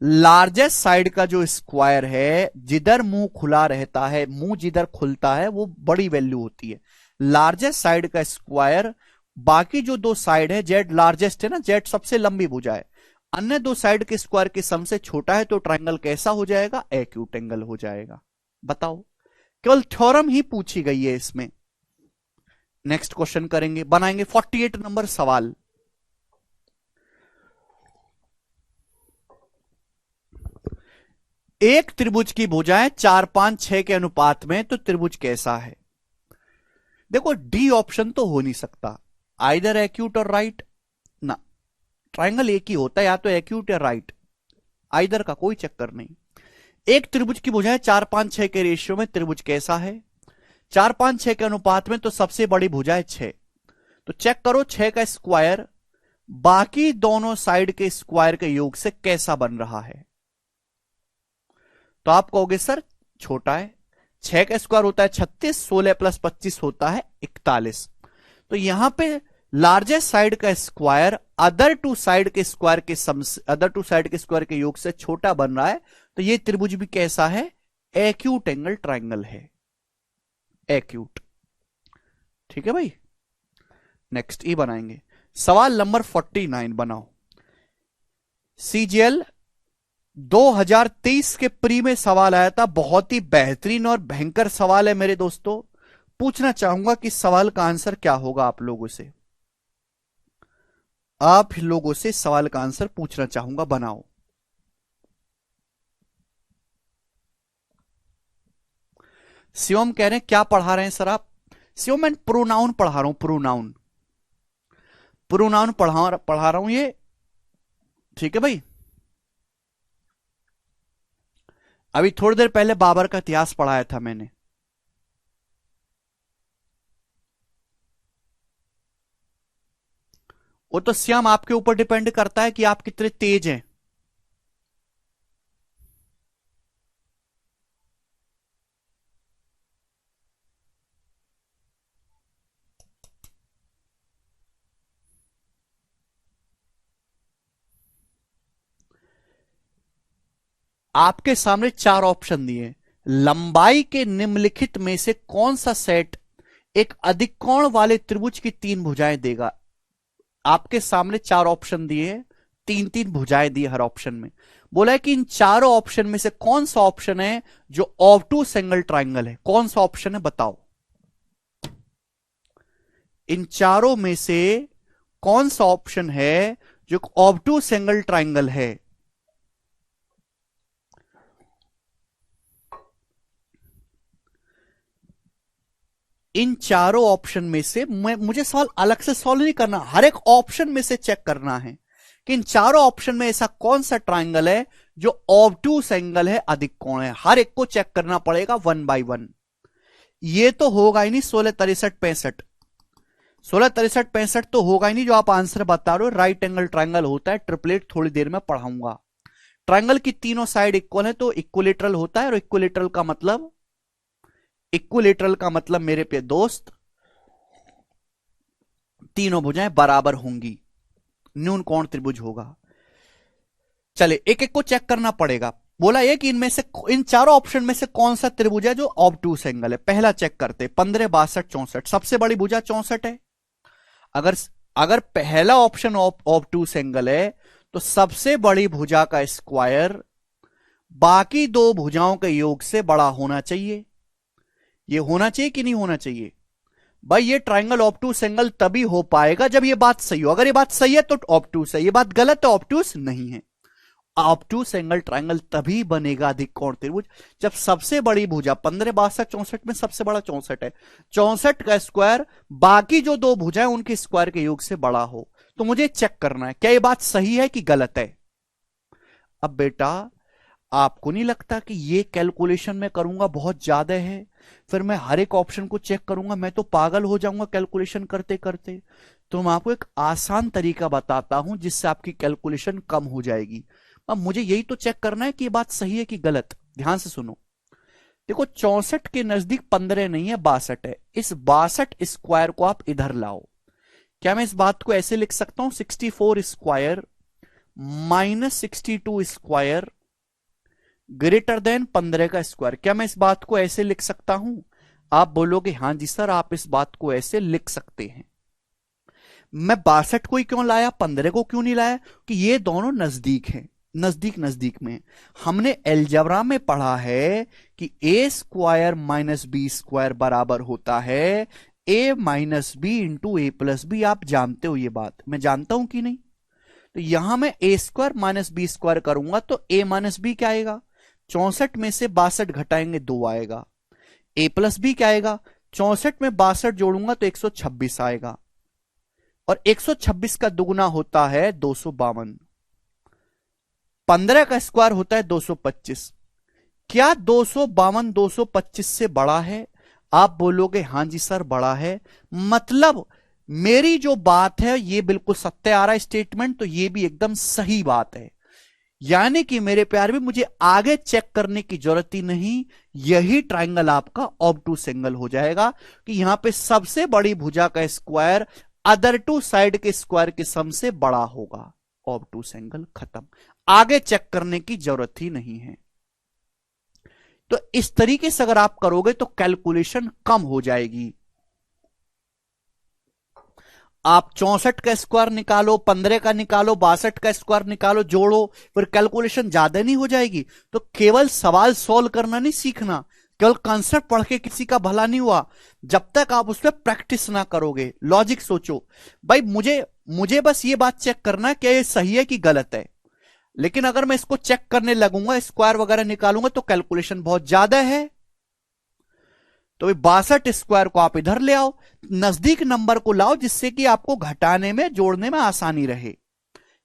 लार्जेस्ट साइड का जो स्क्वायर है, जिधर मुंह खुला रहता है, मुंह जिधर खुलता है वो बड़ी वैल्यू होती है। लार्जेस्ट साइड का स्क्वायर बाकी जो दो साइड है, जेड लार्जेस्ट है ना, जेड सबसे लंबी भुजा है, अन्य दो साइड के स्क्वायर के सम से छोटा है, तो ट्राइंगल कैसा हो जाएगा? एक्यूट एंगल हो जाएगा। बताओ, केवल थ्योरम ही पूछी गई है इसमें। नेक्स्ट क्वेश्चन करेंगे, बनाएंगे 48 नंबर सवाल। एक त्रिभुज की भुजाएं 4, 5, 6 के अनुपात में, तो त्रिभुज कैसा है? देखो डी ऑप्शन तो हो नहीं सकता, आइदर एक्यूट और राइट ना। ट्राइंगल एक ही होता है, या तो एक्यूट या राइट, आइदर का कोई चक्कर नहीं। एक त्रिभुज की भुजाएं 4, 5, 6 के रेशियो में, त्रिभुज कैसा है? 4, 5, 6 के अनुपात में, तो सबसे बड़ी भुजा है 6, तो चेक करो 6 का स्क्वायर बाकी दोनों साइड के स्क्वायर के योग से कैसा बन रहा है? तो आप कहोगे सर छोटा है, 6 का स्क्वायर होता है 36, 16 प्लस 25 होता है 41। तो यहां पे लार्जेस्ट साइड का स्क्वायर अदर टू साइड के स्क्वायर के अदर टू साइड के स्क्वायर के योग से छोटा बन रहा है, तो ये त्रिभुज भी कैसा है? एक्यूट एंगल ट्राइंगल है, एक्यूट। ठीक है भाई। नेक्स्ट ई बनाएंगे सवाल नंबर 49। बनाओ सीजीएल 2023 के प्री में सवाल आया था, बहुत ही बेहतरीन और भयंकर सवाल है मेरे दोस्तों। पूछना चाहूंगा कि सवाल का आंसर क्या होगा आप लोगों से, आप लोगों से सवाल का आंसर पूछना चाहूंगा। बनाओ शिवम कह रहे हैं क्या पढ़ा रहे हैं सर आप? शिवम मैं प्रोनाउन पढ़ा रहा हूं, प्रोनाउन प्रोनाउन पढ़ा रहा हूं ये। ठीक है भाई। अभी थोड़ी देर पहले बाबर का इतिहास पढ़ाया था मैंने। वो तो श्याम आपके ऊपर डिपेंड करता है कि आप कितने तेज हैं। आपके सामने चार ऑप्शन दिए, लंबाई के निम्नलिखित में से कौन सा सेट एक अधिक कोण वाले त्रिभुज की तीन भुजाएं देगा? आपके सामने चार ऑप्शन दिए, तीन तीन भुजाएं दी हर ऑप्शन में। बोला है कि इन चारों ऑप्शन में से कौन सा ऑप्शन है जो ऑब्टूस एंगल ट्राइंगल है? कौन सा ऑप्शन है बताओ। इन चारों में से कौन सा ऑप्शन है जो ऑब्टूस एंगल ट्राइंगल है? इन चारों ऑप्शन में से मुझे सवाल अलग से सॉल्व नहीं करना, हर एक ऑप्शन में से चेक करना है कि इन चारों ऑप्शन में ऐसा कौन सा ट्राइंगल है जो ऑब्टूस एंगल है, अधिक कोण है। हर एक को चेक करना पड़ेगा 1 बाय 1। ये तो होगा ही नहीं 16, 63, 65। 16, 63, 65 तो होगा ही नहीं जो आप आंसर बता रहे हो। राइट एंगल ट्राइंगल होता है, ट्रिपलेट थोड़ी देर में पढ़ाऊंगा। ट्राइंगल की तीनों साइड इक्वल है तो इक्विलेटरल होता है, और इक्विलेटरल का मतलब इक्विलेटरल का मतलब मेरे पे दोस्त तीनों भुजाएं बराबर होंगी, न्यून कोण त्रिभुज होगा। चले एक एक को चेक करना पड़ेगा। बोला ये कि इनमें से, इन चारों ऑप्शन में से कौन सा त्रिभुज है जो ऑब्टूस एंगल है। पहला चेक करते, 15 62 64, सबसे बड़ी भुजा 64 है। अगर अगर पहला ऑप्शन ऑब्टूस एंगल है तो सबसे बड़ी भुजा का स्क्वायर बाकी दो भुजाओं के योग से बड़ा होना चाहिए। ये होना चाहिए कि नहीं होना चाहिए भाई? ये ट्राइंगल ऑब्टूस एंगल तभी हो पाएगा जब ये बात सही हो। अगर ये बात सही है तो ऑब्टूस है, ये बात गलत है, ऑब्टूस नहीं है। ऑब्टूस एंगल ट्राइंगल तभी बनेगा अधिक कोण त्रिभुज जब सबसे बड़ी भुजा 15 62 64 में सबसे बड़ा 64 है, 64 का स्क्वायर बाकी जो दो भुजाएं उनके स्क्वायर के योग से बड़ा हो। तो मुझे चेक करना है क्या ये बात सही है कि गलत है। अब बेटा आपको नहीं लगता कि ये कैलकुलेशन मैं करूंगा बहुत ज्यादा है, फिर मैं हर एक ऑप्शन को चेक करूंगा, मैं तो पागल हो जाऊंगा कैलकुलेशन करते करते। तो मैं आपको एक आसान तरीका बताता हूं जिससे आपकी कैलकुलेशन कम हो जाएगी। अब मुझे यही तो चेक करना है कि ये बात सही है कि गलत। ध्यान से सुनो, देखो 64 के नजदीक 15 नहीं है, 62 है। इस 62 स्क्वायर को आप इधर लाओ। क्या मैं इस बात को ऐसे लिख सकता हूं, 64 square minus 62 square greater than 15 का स्क्वायर? क्या मैं इस बात को ऐसे लिख सकता हूं? आप बोलोगे हां जी सर, आप इस बात को ऐसे लिख सकते हैं। मैं 62 को ही क्यों लाया, 15 को क्यों नहीं लाया? कि ये दोनों नजदीक हैं, नजदीक नजदीक में। हमने अलजेब्रा में पढ़ा है कि ए स्क्वायर माइनस बी स्क्वायर बराबर होता है ए माइनस बी इंटू ए प्लस बी। आप जानते हो ये बात, मैं जानता हूं कि नहीं? तो यहां मैं ए स्क्वायर माइनस बी स्क्वायर करूंगा तो ए माइनस बी क्या आएगा, 64 में से 62 घटाएंगे 2 आएगा। ए प्लस बी क्या आएगा, 64 में 62 जोड़ूंगा तो 126 आएगा, और 126 का दुगुना होता है 252। 15 का स्क्वायर होता है 225। क्या 252 225 से बड़ा है? आप बोलोगे हां जी सर बड़ा है। मतलब मेरी जो बात है ये बिल्कुल सत्य आ रहा है स्टेटमेंट, तो ये भी एकदम सही बात है। यानी कि मेरे प्यार भी मुझे आगे चेक करने की जरूरत ही नहीं, यही ट्राइंगल आपका ऑब्टूस एंगल हो जाएगा कि यहां पे सबसे बड़ी भुजा का स्क्वायर अदर टू साइड के स्क्वायर के सम से बड़ा होगा। ऑब्टूस एंगल खत्म, आगे चेक करने की जरूरत ही नहीं है। तो इस तरीके से अगर आप करोगे तो कैलकुलेशन कम हो जाएगी। आप 64 का स्क्वायर निकालो, 15 का निकालो, 62 का स्क्वायर निकालो, जोड़ो, फिर कैलकुलेशन ज्यादा नहीं हो जाएगी? तो केवल सवाल सॉल्व करना नहीं सीखना, केवल कंसेप्ट पढ़ के किसी का भला नहीं हुआ जब तक आप उस पर प्रैक्टिस ना करोगे। लॉजिक सोचो भाई, मुझे बस ये बात चेक करना है कि ये सही है कि गलत है। लेकिन अगर मैं इसको चेक करने लगूंगा, स्क्वायर वगैरह निकालूंगा, तो कैलकुलेशन बहुत ज्यादा है। तो 62 स्क्वायर को आप इधर ले आओ, नजदीक नंबर को लाओ जिससे कि आपको घटाने में जोड़ने में आसानी रहे।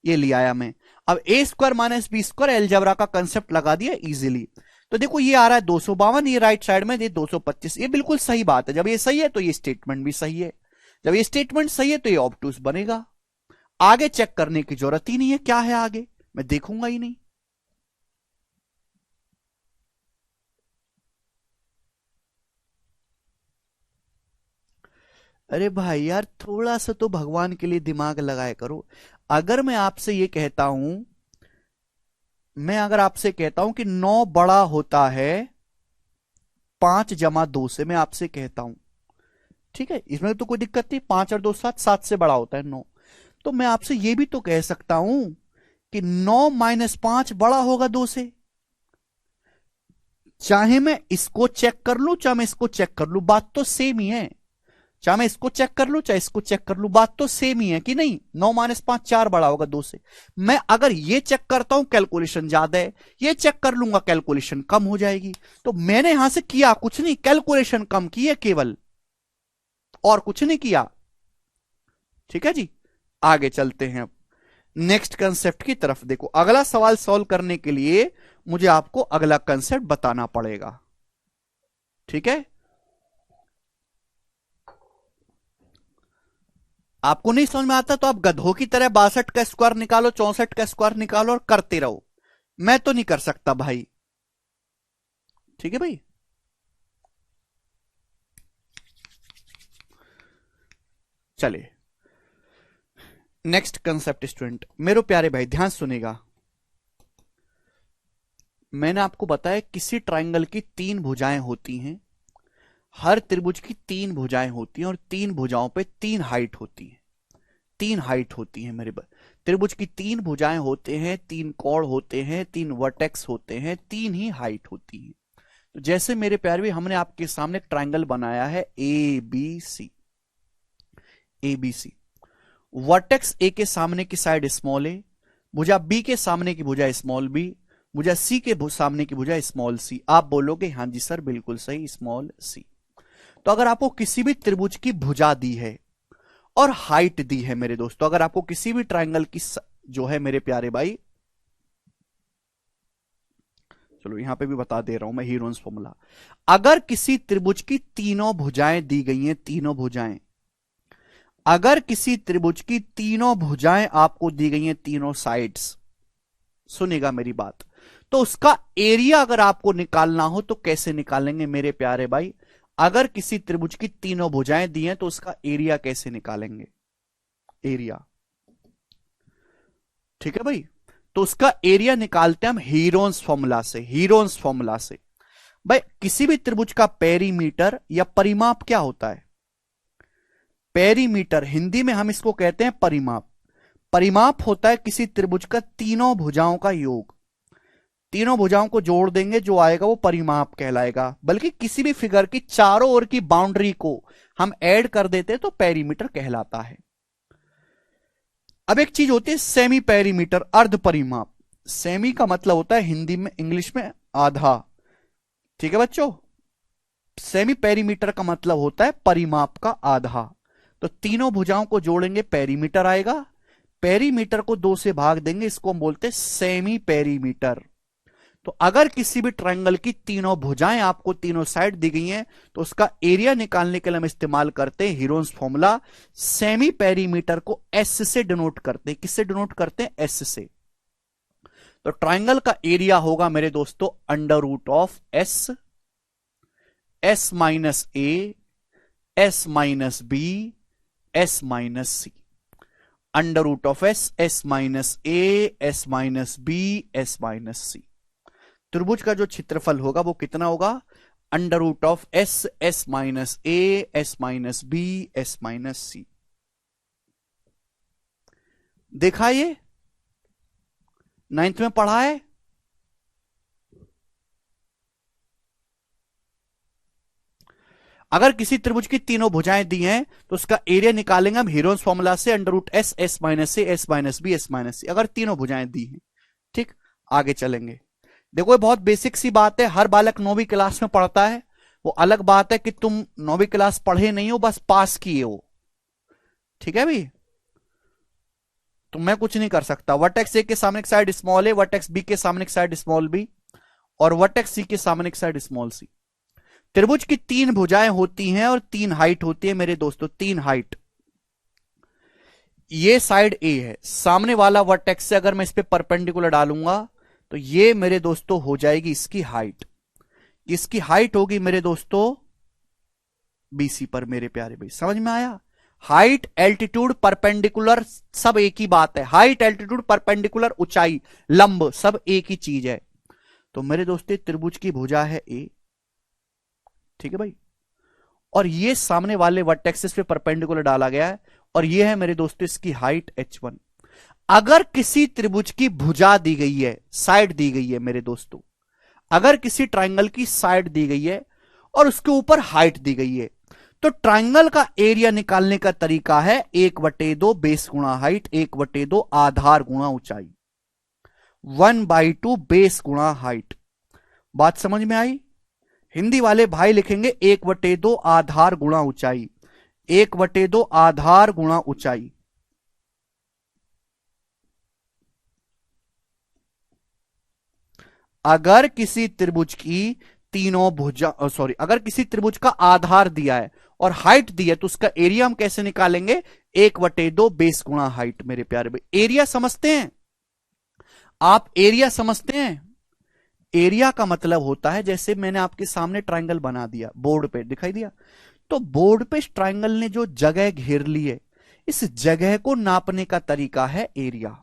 ये ले आया मैं। अब A square minus B square algebra का कंसेप्ट लगा दिया इजीली। तो देखो ये आ रहा है 252, ये राइट साइड में, ये 225। ये बिल्कुल सही बात है। जब ये सही है तो ये स्टेटमेंट भी सही है, जब ये स्टेटमेंट सही है तो ये ऑब्टूस बनेगा। आगे चेक करने की जरूरत ही नहीं है, क्या है आगे मैं देखूंगा ही नहीं। अरे भाई यार, थोड़ा सा तो भगवान के लिए दिमाग लगाया करो। अगर मैं आपसे ये कहता हूं, मैं अगर आपसे कहता हूं कि 9 बड़ा होता है 5 जमा 2 से, मैं आपसे कहता हूं, ठीक है, इसमें तो कोई दिक्कत नहीं, 5 और 2 7, 7 से बड़ा होता है 9। तो मैं आपसे ये भी तो कह सकता हूं कि 9 माइनस 5 बड़ा होगा 2 से। चाहे मैं इसको चेक कर लूं चाहे मैं इसको चेक कर लूं, बात तो सेम ही है। चाहे मैं इसको चेक कर लूं चाहे इसको चेक कर लूं, बात तो सेम ही है कि नहीं? 9 माइनस 5 4 बड़ा होगा 2 से। मैं अगर ये चेक करता हूं कैलकुलेशन ज्यादा है, ये चेक कर लूंगा कैलकुलेशन कम हो जाएगी। तो मैंने यहां से किया कुछ नहीं, कैलकुलेशन कम की है केवल, और कुछ नहीं किया। ठीक है जी, आगे चलते हैं अब नेक्स्ट कंसेप्ट की तरफ। देखो अगला सवाल सॉल्व करने के लिए मुझे आपको अगला कंसेप्ट बताना पड़ेगा। ठीक है, आपको नहीं समझ में आता तो आप गधों की तरह 62 का स्क्वायर निकालो, 64 का स्क्वायर निकालो और करते रहो। मैं तो नहीं कर सकता भाई। ठीक है भाई, चले नेक्स्ट कंसेप्ट स्टूडेंट, मेरे प्यारे भाई ध्यान सुनेगा। मैंने आपको बताया किसी ट्रायंगल की तीन भुजाएं होती हैं, हर त्रिभुज की तीन भुजाएं होती हैं और तीन भुजाओं पे तीन हाइट होती है, तीन हाइट होती है मेरे त्रिभुज की तीन भुजाएं होते हैं, तीन कोण होते हैं, तीन वर्टेक्स होते हैं, तीन ही हाइट होती है। तो जैसे मेरे प्यारे भी हमने आपके सामने एक ट्रायंगल बनाया है A B C, A B C. Vertex A के सामने की साइड स्मॉल ए, भुजा बी के सामने की भुजा स्मॉल बी, भुजा सी के सामने की भुजा स्मॉल सी। आप बोलोगे हाँ जी सर बिल्कुल सही, स्मॉल सी। तो अगर आपको किसी भी त्रिभुज की भुजा दी है और हाइट दी है मेरे दोस्तों, अगर आपको किसी भी ट्रायंगल की जो है मेरे प्यारे भाई, चलो यहां पे भी बता दे रहा हूं मैं हीरोन्स फॉर्मूला। अगर किसी त्रिभुज की तीनों भुजाएं दी गई हैं, तीनों भुजाएं, अगर किसी त्रिभुज की तीनों भुजाएं आपको दी गई हैं, तीनों साइड्स, सुनेगा मेरी बात, तो उसका एरिया अगर आपको निकालना हो तो कैसे निकालेंगे मेरे प्यारे भाई? अगर किसी त्रिभुज की तीनों भुजाएं दी हैं तो उसका एरिया कैसे निकालेंगे? एरिया, ठीक है भाई। तो उसका एरिया निकालते हैं हम हीरोन्स फॉर्मूला से, हीरोन्स फॉर्मूला से। भाई किसी भी त्रिभुज का पेरीमीटर या परिमाप क्या होता है? पेरीमीटर हिंदी में हम इसको कहते हैं परिमाप। परिमाप होता है किसी त्रिभुज का तीनों भुजाओं का योग। तीनों भुजाओं को जोड़ देंगे, जो आएगा वो परिमाप कहलाएगा। बल्कि किसी भी फिगर की चारों ओर की बाउंड्री को हम ऐड कर देते तो पेरीमीटर कहलाता है। अब एक चीज होती है सेमी पेरीमीटर, अर्ध परिमाप। सेमी का मतलब होता है हिंदी में, इंग्लिश में आधा, ठीक है बच्चों। सेमी पेरीमीटर का मतलब होता है परिमाप का आधा। तो तीनों भुजाओं को जोड़ेंगे पेरीमीटर आएगा, पेरीमीटर को 2 से भाग देंगे, इसको हम बोलते हैं सेमी पेरीमीटर। तो अगर किसी भी ट्रायंगल की तीनों भुजाएं आपको तीनों साइड दी गई हैं तो उसका एरिया निकालने के लिए हम इस्तेमाल करते हैं हीरोन्स फॉर्मूला। सेमी पेरीमीटर को एस से डिनोट करते हैं। किससे डिनोट करते हैं? एस से। तो ट्रायंगल का एरिया होगा मेरे दोस्तों under root of S, S minus A, S minus B, S minus C. Under root of S, S minus A, S minus B, S minus C. त्रिभुज का जो क्षेत्रफल होगा वो कितना होगा? Under root of S, S minus A, S minus B, S minus C. देखा ये 9th में पढ़ा है? अगर किसी त्रिभुज की तीनों भुजाएं दी हैं तो उसका एरिया निकालेंगे हम हीरोन्स फॉर्मूला से, under root S, S minus A, S minus B, S minus C. अगर तीनों भुजाएं दी हैं, ठीक। आगे चलेंगे। देखो ये बहुत बेसिक सी बात है, हर बालक 9वीं क्लास में पढ़ता है। वो अलग बात है कि तुम 9वीं क्लास पढ़े नहीं हो, बस पास किए हो, ठीक है भाई। तो मैं कुछ नहीं कर सकता। वर्टेक्स ए के सामने की साइड स्मॉल ए, वर्टेक्स बी के सामने की साइड स्मॉल बी, और वर्टेक्स सी के सामने की साइड स्मॉल सी। त्रिभुज की तीन भुजाएं होती हैं और तीन हाइट होती है मेरे दोस्तों, तीन हाइट। ये साइड ए है, सामने वाला वर्टेक्स से अगर मैं इस पे परपेंडिकुलर डालूंगा तो ये मेरे दोस्तों हो जाएगी इसकी हाइट। इसकी हाइट होगी मेरे दोस्तों बीसी पर। मेरे प्यारे भाई समझ में आया? हाइट, एल्टीट्यूड, परपेंडिकुलर सब एक ही बात है। हाइट, एल्टीट्यूड, परपेंडिकुलर, ऊंचाई, लंब सब एक ही चीज है। तो मेरे दोस्तों त्रिभुज की भुजा है ए, ठीक है भाई, और ये सामने वाले वर्टेक्सेस पे परपेंडिकुलर डाला गया है, और ये है मेरे दोस्तों इसकी हाइट h1। अगर किसी त्रिभुज की भुजा दी गई है, साइड दी गई है मेरे दोस्तों, अगर किसी ट्रायंगल की साइड दी गई है और उसके ऊपर हाइट दी गई है, तो ट्रायंगल का एरिया निकालने का तरीका है 1/2 बेस गुणा हाइट, 1/2 आधार गुणा ऊंचाई, 1/2 बेस गुणा हाइट। बात समझ में आई? हिंदी वाले भाई लिखेंगे 1/2 आधार गुणा ऊंचाई, 1/2 आधार गुणा ऊंचाई। अगर किसी त्रिभुज की तीनों भुजा अगर किसी त्रिभुज का आधार दिया है और हाइट दी है तो उसका एरिया हम कैसे निकालेंगे? 1/2 बेस गुणा हाइट। मेरे प्यारे भाई एरिया समझते हैं आप? एरिया समझते हैं? एरिया का मतलब होता है, जैसे मैंने आपके सामने ट्रायंगल बना दिया, बोर्ड पे दिखाई दिया, तो बोर्ड पे ट्रायंगल ने जो जगह घेर ली है, इस जगह को नापने का तरीका है एरिया।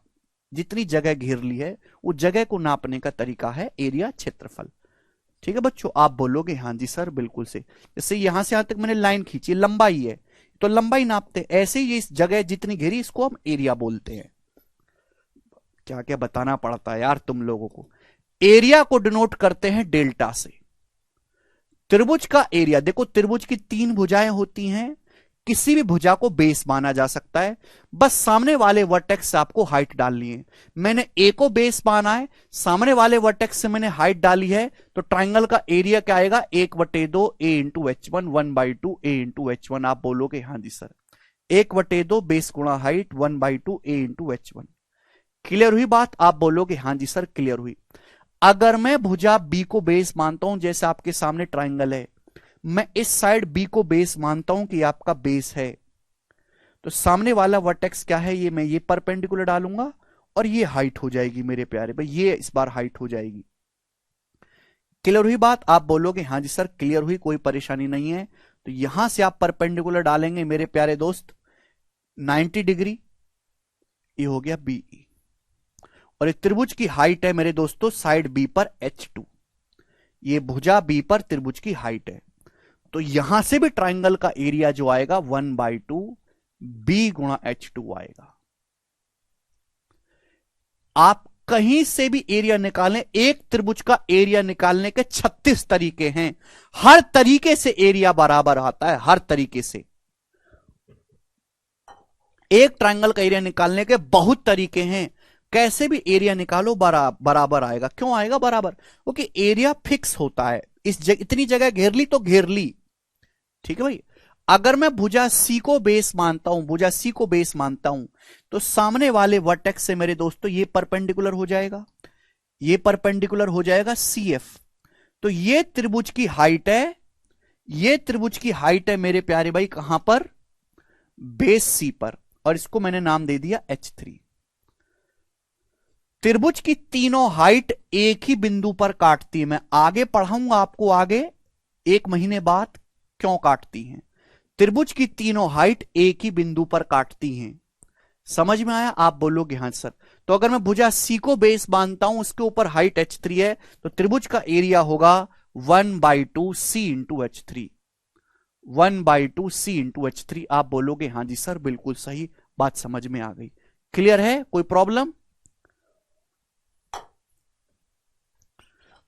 जितनी जगह घेर ली है उस जगह को नापने का तरीका है एरिया, क्षेत्रफल। ठीक है बच्चों, आप बोलोगे हाँ जी सर बिल्कुल से। जैसे यहां से यहां तक मैंने लाइन खींची, लंबाई है तो लंबाई नापते, ऐसे ही इस जगह जितनी घेरी इसको हम एरिया बोलते हैं। क्या क्या बताना पड़ता है यार तुम लोगों को। एरिया को डिनोट करते हैं डेल्टा से। त्रिभुज का एरिया देखो, त्रिभुज की 3 भुजाएं होती हैं, किसी भी भुजा को बेस माना जा सकता है, बस सामने वाले वर्टेक्स से आपको हाइट डालनी है। मैंने ए को बेस माना है, सामने वाले वर्टेक्स से मैंने हाइट डाली है, तो ट्राइंगल का एरिया क्या आएगा, 1/2 ए इंटू H1, 1/2 ए इंटू H1। आप बोलोगे हाँ जी सर, 1/2 बेस गुणा हाइट 1/2 ए इंटू H1। क्लियर हुई बात? आप बोलोगे हाँ जी सर क्लियर हुई। अगर मैं भुजा बी को बेस मानता हूं, जैसे आपके सामने ट्राइंगल है, मैं इस साइड बी को बेस मानता हूं कि आपका बेस है, तो सामने वाला वर्टेक्स क्या है, ये मैं ये परपेंडिकुलर डालूंगा और ये हाइट हो जाएगी मेरे प्यारे भाई, ये इस बार हाइट हो जाएगी। क्लियर हुई बात? आप बोलोगे हाँ जी सर क्लियर हुई, कोई परेशानी नहीं है। तो यहां से आप परपेंडिकुलर डालेंगे मेरे प्यारे दोस्त 90 डिग्री, ये हो गया बी। और ये त्रिभुज की हाइट है मेरे दोस्तों साइड बी पर H2, ये भुजा बी पर त्रिभुज की हाइट है। तो यहां से भी ट्राइंगल का एरिया जो आएगा 1/2 बी गुणा H2 आएगा। आप कहीं से भी एरिया निकालें, एक त्रिभुज का एरिया निकालने के 36 तरीके हैं, हर तरीके से एरिया बराबर आता है, हर तरीके से। एक ट्राइंगल का एरिया निकालने के बहुत तरीके हैं, कैसे भी एरिया निकालो बराबर आएगा। क्यों आएगा बराबर? क्योंकि एरिया फिक्स होता है। इतनी जगह घेर ली तो घेर ली, ठीक है भाई। अगर मैं भुजा सी को बेस मानता हूं, भुजा सी को बेस मानता हूं, तो सामने वाले वर्टेक्स से मेरे दोस्तों ये परपेंडिकुलर हो जाएगा, ये परपेंडिकुलर हो जाएगा CF। तो ये त्रिभुज की हाइट है, ये त्रिभुज की हाइट है मेरे प्यारे भाई, कहां पर, बेस सी पर, और इसको मैंने नाम दे दिया H3। त्रिभुज की तीनों हाइट एक ही बिंदु पर काटती है। मैं आगे पढ़ाऊंगा आपको, आगे 1 महीने बाद क्यों काटती हैं। त्रिभुज की तीनों हाइट एक ही बिंदु पर काटती हैं। समझ में आया? आप बोलोगे हाँ सर। तो अगर मैं भुजा सी को बेस मानता हूं, उसके ऊपर हाइट H3 है, तो त्रिभुज का एरिया होगा 1/2 C into H3, 1/2 C into H3। आप बोलोगे हाँ जी सर बिल्कुल सही, बात समझ में आ गई। क्लियर है? कोई प्रॉब्लम?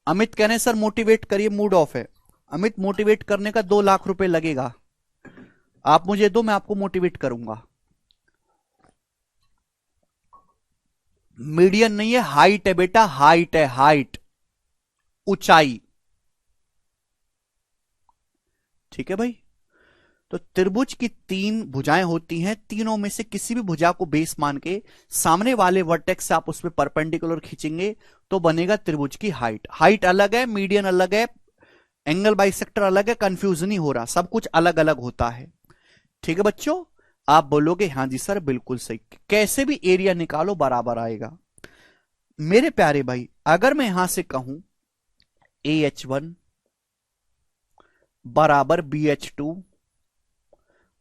अमित कहने सर मोटिवेट करिए, मूड ऑफ है। अमित मोटिवेट करने का 2 लाख रुपए लगेगा, आप मुझे दो, मैं आपको मोटिवेट करूंगा। मीडियन नहीं है, हाइट है बेटा, हाइट है, हाइट, ऊंचाई। ठीक है भाई। तो त्रिभुज की 3 भुजाएं होती हैं, तीनों में से किसी भी भुजा को बेस मान के सामने वाले वर्टेक्स से आप उस पर परपेंडिकुलर खींचेंगे तो बनेगा त्रिभुज की हाइट। हाइट अलग है, मीडियन अलग है, एंगल बाइसेक्टर अलग है, कंफ्यूजन नहीं हो रहा, सब कुछ अलग अलग होता है। ठीक है बच्चों, आप बोलोगे हाँ जी सर बिल्कुल सही। कैसे भी एरिया निकालो बराबर आएगा मेरे प्यारे भाई। अगर मैं यहां से कहूं AH1 बराबर BH2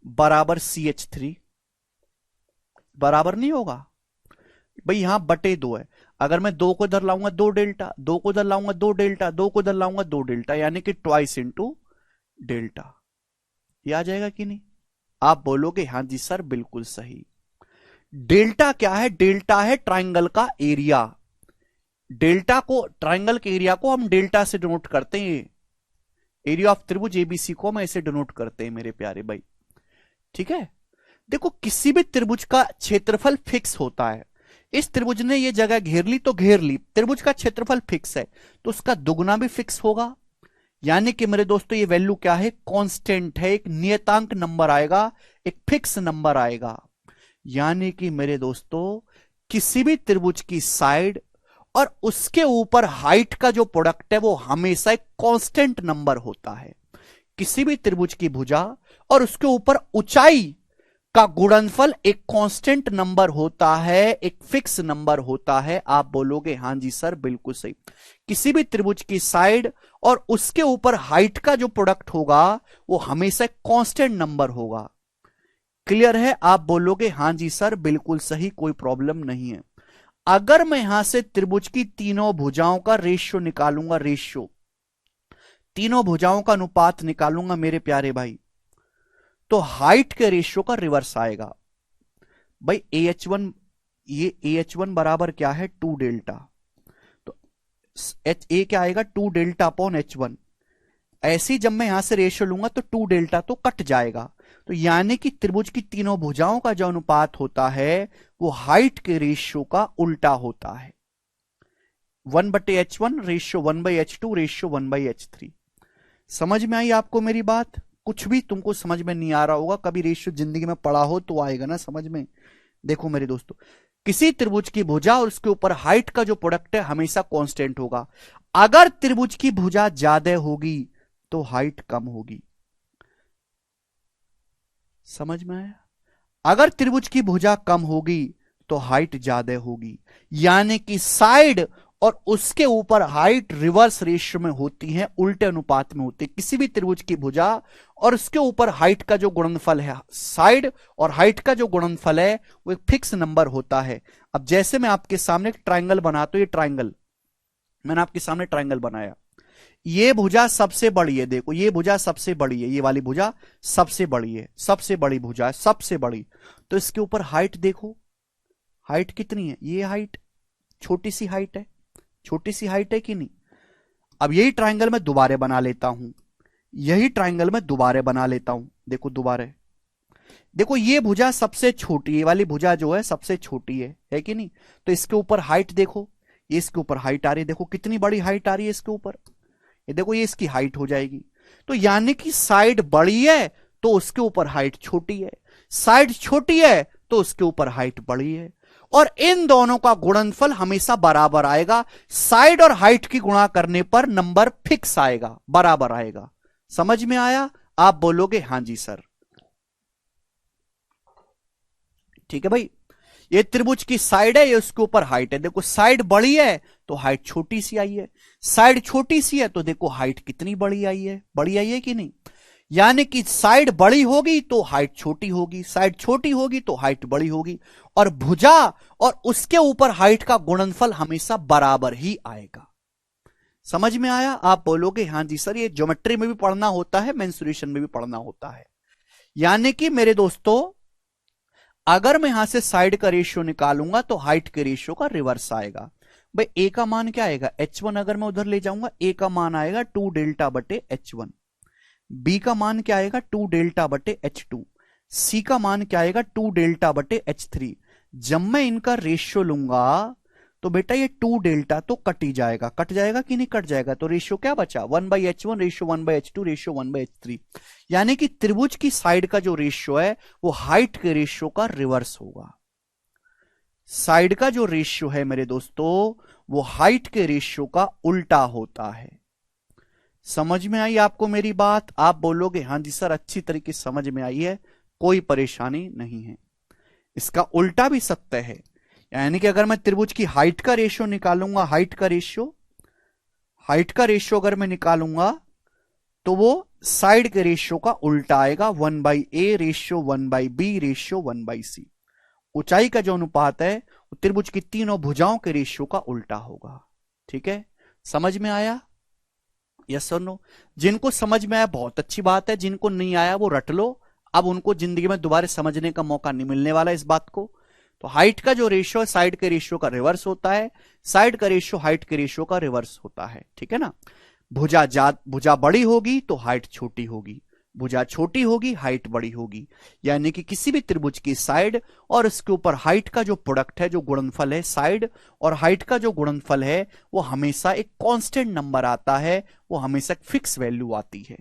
बराबर CH3, बराबर नहीं होगा भाई, यहां बटे 2 है। अगर मैं 2 को इधर लाऊंगा 2 डेल्टा, 2 को इधर लाऊंगा 2 डेल्टा, 2 को इधर लाऊंगा 2 डेल्टा, यानी कि ट्वाइस इंटू डेल्टा। ये आ जाएगा कि नहीं? आप बोलोगे हाँ जी सर बिल्कुल सही। डेल्टा क्या है? डेल्टा है ट्राइंगल का एरिया। डेल्टा को, ट्राइंगल के एरिया को हम डेल्टा से डिनोट करते हैं, एरिया ऑफ त्रिभुज ABC को हम ऐसे डिनोट करते हैं मेरे प्यारे भाई। ठीक है। देखो किसी भी त्रिभुज का क्षेत्रफल फिक्स होता है। इस त्रिभुज ने ये जगह घेर ली तो घेर ली, त्रिभुज का क्षेत्रफल फिक्स है तो उसका दुगना भी फिक्स होगा। यानी कि मेरे दोस्तों ये वैल्यू क्या है? कांस्टेंट है, एक नियतांक नंबर आएगा, एक फिक्स नंबर आएगा। यानी कि मेरे दोस्तों किसी भी त्रिभुज की साइड और उसके ऊपर हाइट का जो प्रोडक्ट है वो हमेशा एक कांस्टेंट नंबर होता है। किसी भी त्रिभुज की भुजा और उसके ऊपर ऊंचाई का गुणनफल एक कांस्टेंट नंबर होता है, एक फिक्स नंबर होता है। आप बोलोगे हाँ जी सर बिल्कुल सही। किसी भी त्रिभुज की साइड और उसके ऊपर हाइट का जो प्रोडक्ट होगा वो हमेशा एक कांस्टेंट नंबर होगा। क्लियर है? आप बोलोगे हां जी सर बिल्कुल सही, कोई प्रॉब्लम नहीं है। अगर मैं यहां से त्रिभुज की तीनों भुजाओं का रेशियो निकालूंगा, रेशियो, तीनों भुजाओं का अनुपात निकालूंगा मेरे प्यारे भाई, तो हाइट के रेशियो का रिवर्स आएगा। भाई AH1, ये AH1 बराबर क्या है, 2 डेल्टा, तो एच ए क्या आएगा, 2 डेल्टा अपॉन H1। ऐसी जब मैं यहां से रेशियो लूंगा तो 2 डेल्टा तो कट जाएगा, तो यानी कि त्रिभुज की तीनों भुजाओं का जो अनुपात होता है वो हाइट के रेशियो का उल्टा होता है। 1/H1 ratio 1/H2 ratio 1/H3। समझ में आई आपको मेरी बात? कुछ भी तुमको समझ में नहीं आ रहा होगा, कभी रेशियो जिंदगी में पढ़ा हो तो आएगा ना समझ में। देखो मेरे दोस्तों, किसी त्रिभुज की भुजा और उसके ऊपर हाइट का जो प्रोडक्ट है हमेशा कांस्टेंट होगा। अगर त्रिभुज की भुजा ज्यादा होगी तो हाइट कम होगी। समझ में आया? अगर त्रिभुज की भुजा कम होगी तो हाइट ज्यादा होगी, यानी कि साइड और उसके ऊपर हाइट रिवर्स रेशियो में होती है, उल्टे अनुपात में होती है। किसी भी त्रिभुज की भुजा और उसके ऊपर हाइट का जो गुणनफल है, साइड और हाइट का जो गुणनफल है वो एक फिक्स नंबर होता है। अब जैसे मैं आपके सामने एक ट्राइंगल बनाता हूं, ये ट्राइंगल मैंने आपके सामने ट्राइंगल बनाया, ये भुजा सबसे बड़ी है, देखो ये भुजा सबसे बड़ी है, ये वाली भुजा सबसे बड़ी है, सबसे बड़ी भुजा है, सबसे बड़ी। तो इसके ऊपर हाइट देखो, हाइट कितनी है, ये हाइट छोटी सी हाइट है, छोटी सी हाइट है कि नहीं। अब यही ट्राइंगल मैं दोबारे बना लेता हूं, यही ट्राइंगल मैं दोबारे बना लेता हूं, देखो दोबारे, देखो ये भुजा सबसे छोटी, ये वाली भुजा जो है सबसे छोटी है कि नहीं। तो इसके ऊपर हाइट देखो, ये इसके ऊपर हाइट आ रही है, देखो कितनी बड़ी हाइट आ रही है इसके ऊपर, ये देखो ये इसकी हाइट हो जाएगी। तो यानी कि साइड बड़ी है तो उसके ऊपर हाइट छोटी है, साइड छोटी है तो उसके ऊपर हाइट बड़ी है, और इन दोनों का गुणनफल हमेशा बराबर आएगा। साइड और हाइट की गुणा करने पर नंबर फिक्स आएगा, बराबर आएगा। समझ में आया? आप बोलोगे हां जी सर। ठीक है भाई, ये त्रिभुज की साइड है, ये उसके ऊपर हाइट है, देखो साइड बड़ी है तो हाइट छोटी सी आई है, साइड छोटी सी है तो देखो हाइट कितनी बड़ी आई है, बड़ी आई है कि नहीं। यानी कि साइड बड़ी होगी तो हाइट छोटी होगी, साइड छोटी होगी तो हाइट बड़ी होगी, और भुजा और उसके ऊपर हाइट का गुणनफल हमेशा बराबर ही आएगा। समझ में आया? आप बोलोगे हां जी सर, ये ज्योमेट्री में भी पढ़ना होता है, मेंसुरेशन में भी पढ़ना होता है। यानी कि मेरे दोस्तों, अगर मैं यहां से साइड का रेशियो निकालूंगा तो हाइट के रेशियो का रिवर्स आएगा। भाई ए का मान क्या आएगा, H1 अगर मैं उधर ले जाऊंगा, ए का मान आएगा 2 डेल्टा बटे H1, बी का मान क्या आएगा 2 डेल्टा बटे H2, सी का मान क्या आएगा 2 डेल्टा बटे H3। जब मैं इनका रेशियो लूंगा तो बेटा ये 2 डेल्टा तो कट ही जाएगा, कट जाएगा कि नहीं कट जाएगा, तो रेशियो क्या बचा, 1/H1 ratio 1/H2 ratio 1/H3। यानी कि त्रिभुज की साइड का जो रेशियो है वो हाइट के रेशियो का रिवर्स होगा। साइड का जो रेशियो है मेरे दोस्तों वो हाइट के रेशियो का उल्टा होता है। समझ में आई आपको मेरी बात? आप बोलोगे हां जी सर अच्छी तरीके से समझ में आई है, कोई परेशानी नहीं है। इसका उल्टा भी सत्य है, यानी कि अगर मैं त्रिभुज की हाइट का रेशियो निकालूंगा, हाइट का रेशियो अगर मैं निकालूंगा तो वो साइड के रेशियो का उल्टा आएगा, 1/A ratio 1/B ratio 1/C। ऊंचाई का जो अनुपात है वो त्रिभुज की तीनों भुजाओं के रेशियो का उल्टा होगा। ठीक है, समझ में आया? यस और नो? जिनको समझ में आया बहुत अच्छी बात है, जिनको नहीं आया वो रट लो, अब उनको जिंदगी में दोबारा समझने का मौका नहीं मिलने वाला इस बात को। तो हाइट का जो रेशियो है साइड के रेशियो का रिवर्स होता है, साइड का रेशियो हाइट के रेशियो का रिवर्स होता है। ठीक है ना? भुजा बड़ी होगी तो हाइट छोटी होगी, भुजा छोटी होगी हाइट बड़ी होगी। यानी कि किसी भी त्रिभुज की साइड और उसके ऊपर हाइट का जो प्रोडक्ट है, जो गुणनफल है, साइड और हाइट का जो गुणनफल है वो हमेशा एक कांस्टेंट नंबर आता है, वो हमेशा एक फिक्स वैल्यू आती है।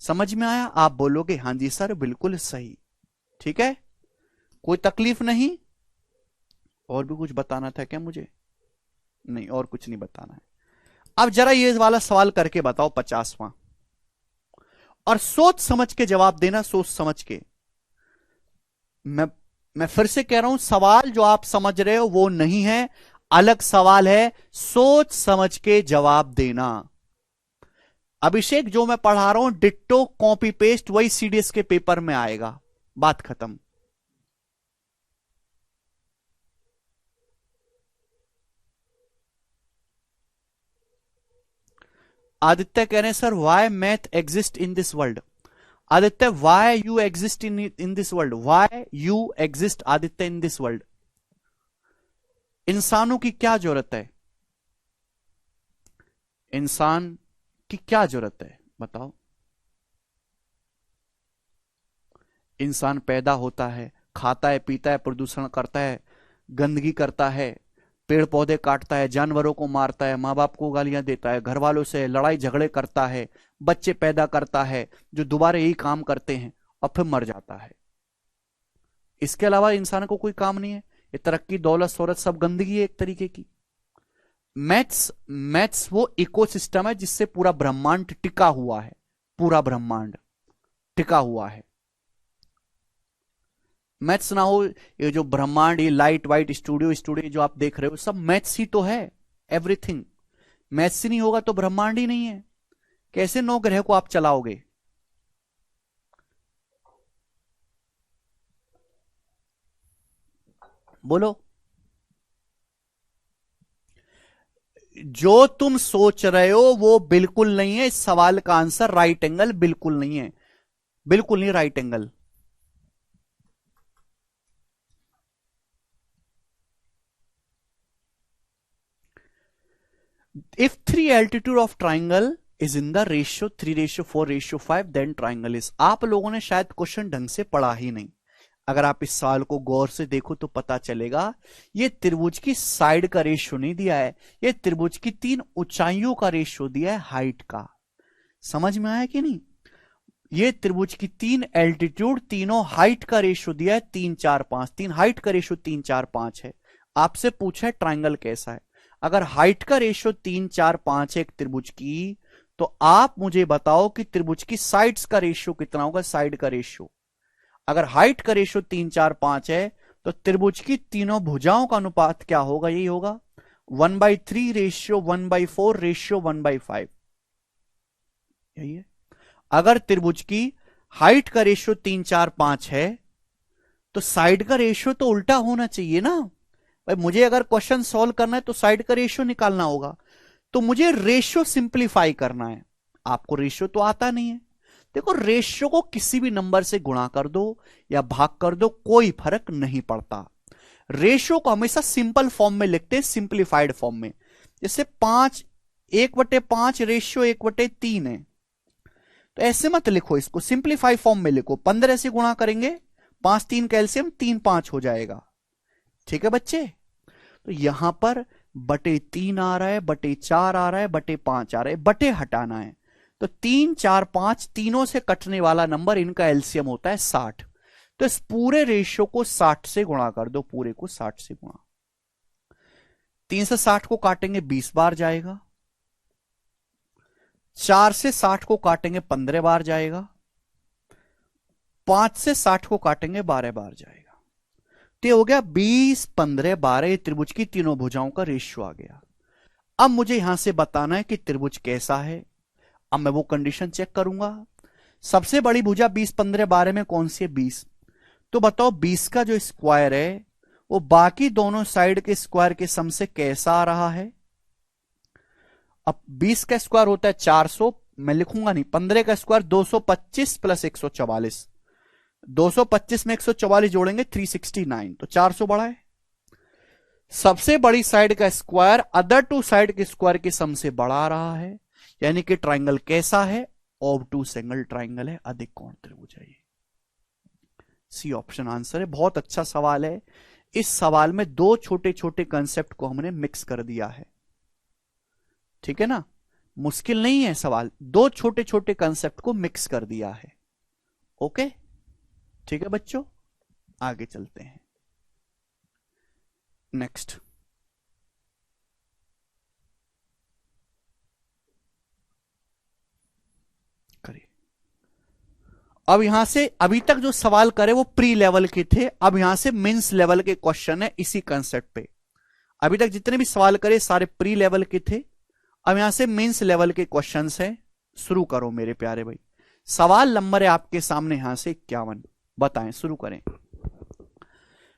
समझ में आया? आप बोलोगे हां जी सर बिल्कुल सही। ठीक है, कोई तकलीफ नहीं? और भी कुछ बताना था क्या मुझे? नहीं, और कुछ नहीं बताना है। अब जरा ये वाला सवाल करके बताओ 50वां, और सोच समझ के जवाब देना, सोच समझ के। मैं फिर से कह रहा हूं, सवाल जो आप समझ रहे हो वो नहीं है, अलग सवाल है, सोच समझ के जवाब देना। अभिषेक जो मैं पढ़ा रहा हूं डिट्टो कॉपी पेस्ट वही सीडीएस के पेपर में आएगा, बात खत्म। आदित्य कह रहे हैं sir why math exist in this world. Aditya why you exist in this world, why you exist Aditya in this world. इंसानों की क्या जरूरत है, इंसान की क्या जरूरत है बताओ। इंसान पैदा होता है, खाता है, पीता है, प्रदूषण करता है, गंदगी करता है, पेड़ पौधे काटता है, जानवरों को मारता है, माँ बाप को गालियां देता है, घर वालों से लड़ाई झगड़े करता है, बच्चे पैदा करता है जो दोबारा यही काम करते हैं और फिर मर जाता है। इसके अलावा इंसान को कोई काम नहीं है। ये तरक्की, दौलत, शोहरत सब गंदगी है एक तरीके की। मैथ्स मैथ्स वो इकोसिस्टम है जिससे पूरा ब्रह्मांड टिका हुआ है, पूरा ब्रह्मांड टिका हुआ है। मैथ्स ना हो, ये जो ब्रह्मांड, ये लाइट वाइट, स्टूडियो स्टूडियो जो आप देख रहे हो सब मैथ्स ही तो है। एवरीथिंग मैथ्स ही नहीं होगा तो ब्रह्मांड ही नहीं है। कैसे 9 ग्रह को आप चलाओगे? बोलो। जो तुम सोच रहे हो वो बिल्कुल नहीं है। इस सवाल का आंसर राइट एंगल बिल्कुल नहीं है, बिल्कुल नहीं right angle. If 3 altitude of triangle is in the ratio 3:4:5 then triangle is। आप लोगों ने शायद क्वेश्चन ढंग से पढ़ा ही नहीं। अगर आप इस सवाल को गौर से देखो तो पता चलेगा ये त्रिभुज की साइड का रेशियो नहीं दिया है, ये त्रिभुज की 3 ऊंचाइयों का रेशियो दिया है, हाइट का। समझ में आया कि नहीं? ये त्रिभुज की 3 एल्टीट्यूड, तीनों हाइट का रेशियो दिया है 3 4 5। 3 हाइट का रेशियो 3 4 5 है। आपसे पूछा है ट्राइंगल कैसा है। अगर हाइट का रेशियो 3 4 5 है एक त्रिभुज की, तो आप मुझे बताओ कि त्रिभुज की साइड्स का रेशियो कितना होगा, साइड का रेशियो। अगर हाइट का रेशियो 3 4 5 है तो त्रिभुज की तीनों भुजाओं का अनुपात क्या होगा? यही होगा 1/3 रेशियो 1/4 रेशियो 1/5। यही है। अगर त्रिभुज की हाइट का रेशियो 3 4 5 है तो साइड का रेशियो तो उल्टा होना चाहिए ना भाई। मुझे अगर क्वेश्चन सॉल्व करना है तो साइड का रेशियो निकालना होगा, तो मुझे रेशियो सिंप्लीफाई करना है। आपको रेशियो तो आता नहीं है। देखो, रेशियो को किसी भी नंबर से गुणा कर दो या भाग कर दो, कोई फर्क नहीं पड़ता। रेशियो को हमेशा सिंपल फॉर्म में लिखते हैं, सिंप्लीफाइड फॉर्म में। जैसे 5 1/5 रेशियो 1/3 है, तो ऐसे मत लिखो, इसको सिंप्लीफाई फॉर्म में लिखो। 15 से गुणा करेंगे, 5 3 कैल्शियम 3 5 हो जाएगा। ठीक है बच्चे? तो यहां पर बटे 3 आ रहा है, बटे 4 आ रहा है, बटे 5 आ रहा है, बटे हटाना है। तो 3 4 5 तीनों से कटने वाला नंबर, इनका एलसीएम होता है 60। तो इस पूरे रेशियो को 60 से गुणा कर दो, पूरे को 60 से गुणा। 3 से 60 को काटेंगे 20 बार जाएगा, 4 से 60 को काटेंगे 15 बार जाएगा, 5 से 60 को काटेंगे 12 बार जाएगा। तो हो गया 20 15 12, त्रिभुज की तीनों भुजाओं का रेशियो आ गया। अब मुझे यहां से बताना है कि त्रिभुज कैसा है। अब मैं वो कंडीशन चेक करूंगा। सबसे बड़ी भुजा 20 15 12 में कौन सी है? 20। तो बताओ 20 का जो स्क्वायर है वो बाकी दोनों साइड के स्क्वायर के सम से कैसा आ रहा है? अब 20 का स्क्वायर होता है 400, मैं लिखूंगा नहीं। 15 का स्क्वायर 225 प्लस 144, 225 में 144 जोड़ेंगे 369, तो 400 बड़ा है। सबसे बड़ी साइड का स्क्वायर अदर टू साइड के स्क्वायर के सम से बड़ा आ रहा है, यानी कि ट्राइंगल कैसा है? ऑब्टूस एंगल ट्राइंगल है, अधिक कोण त्रिभुज है। सी ऑप्शन आंसर है। बहुत अच्छा सवाल है। इस सवाल में 2 छोटे छोटे कंसेप्ट को हमने मिक्स कर दिया है। ठीक है ना? मुश्किल नहीं है सवाल, 2 छोटे छोटे कंसेप्ट को मिक्स कर दिया है। ओके, ठीक है बच्चों, आगे चलते हैं। नेक्स्ट, करिए। अब यहां से अभी तक जो सवाल करे वो प्री लेवल के थे, अब यहां से मेंस लेवल के क्वेश्चन है इसी कंसेप्ट पे। अभी तक जितने भी सवाल करे सारे प्री लेवल के थे, अब यहां से मेंस लेवल के क्वेश्चंस हैं। शुरू करो मेरे प्यारे भाई। सवाल नंबर है आपके सामने यहां से 51। बताएं, शुरू करें।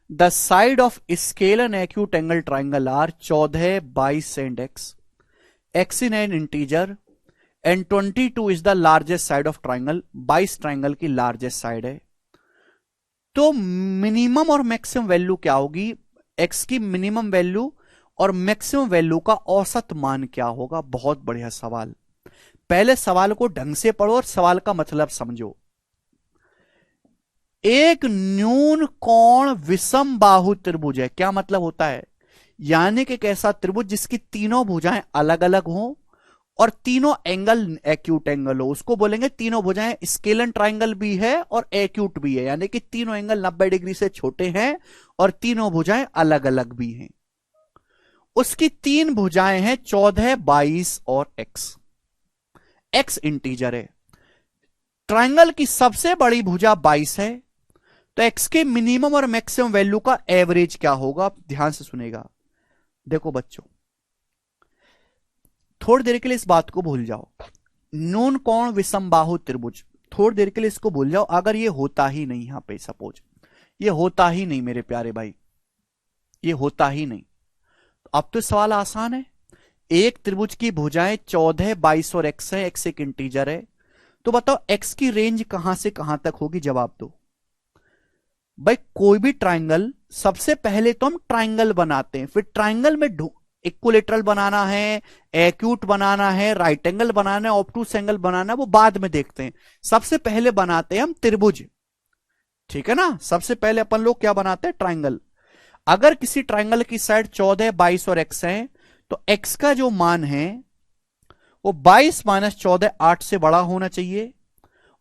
The side of scale and acute angle triangle are 14, 22 and X in an integer and 22 is the largest side of triangle. 22 triangle की लार्जेस्ट साइड है। तो मिनिमम और मैक्सिमम वैल्यू क्या होगी? एक्स की मिनिमम वैल्यू और मैक्सिमम वैल्यू का औसत मान क्या होगा? बहुत बढ़िया सवाल। पहले सवाल को ढंग से पढ़ो और सवाल का मतलब समझो। एक न्यून कोण विषम बाहु त्रिभुज है। क्या मतलब होता है? यानी कि एक ऐसा त्रिभुज जिसकी तीनों भुजाएं अलग अलग हों और तीनों एंगल एक्यूट एंगल हो, उसको बोलेंगे तीनों भुजाएं स्केलन ट्राइंगल भी है और एक्यूट भी है, यानी कि तीनों एंगल 90 डिग्री से छोटे हैं और तीनों भुजाएं अलग अलग भी हैं। उसकी तीन भुजाएं हैं 14, 22 और एक्स। एक्स इंटीजर है। ट्राइंगल की सबसे बड़ी भुजा 22 है, तो एक्स के मिनिमम और मैक्सिमम वैल्यू का एवरेज क्या होगा? ध्यान से सुनेगा। देखो बच्चों, थोड़ी देर के लिए इस बात को भूल जाओ। न्यून कोण विषम बाहु त्रिभुज, थोड़ी देर के लिए इसको भूल जाओ। अगर ये होता ही नहीं, यहां पे सपोज ये होता ही नहीं मेरे प्यारे भाई, ये होता ही नहीं, अब तो सवाल आसान है। एक त्रिभुज की भुजाएं 14, 22 और एक्स है। एक्स एक इंटीजर है, तो बताओ एक्स की रेंज कहां से कहां तक होगी? जवाब दो भाई। कोई भी ट्राइंगल, सबसे पहले तो हम ट्राइंगल बनाते हैं, फिर ट्राइंगल में इक्विलेटरल बनाना है, एक्यूट बनाना है, राइट एंगल बनाना है, ऑब्टूस एंगल बनाना है, वो बाद में देखते हैं। सबसे पहले बनाते हैं हम त्रिभुज, ठीक है ना। सबसे पहले अपन लोग क्या बनाते हैं? ट्राइंगल। अगर किसी ट्राइंगल की साइड 14, 22 और एक्स है, तो एक्स का जो मान है वो 22 माइनस 14 8 से बड़ा होना चाहिए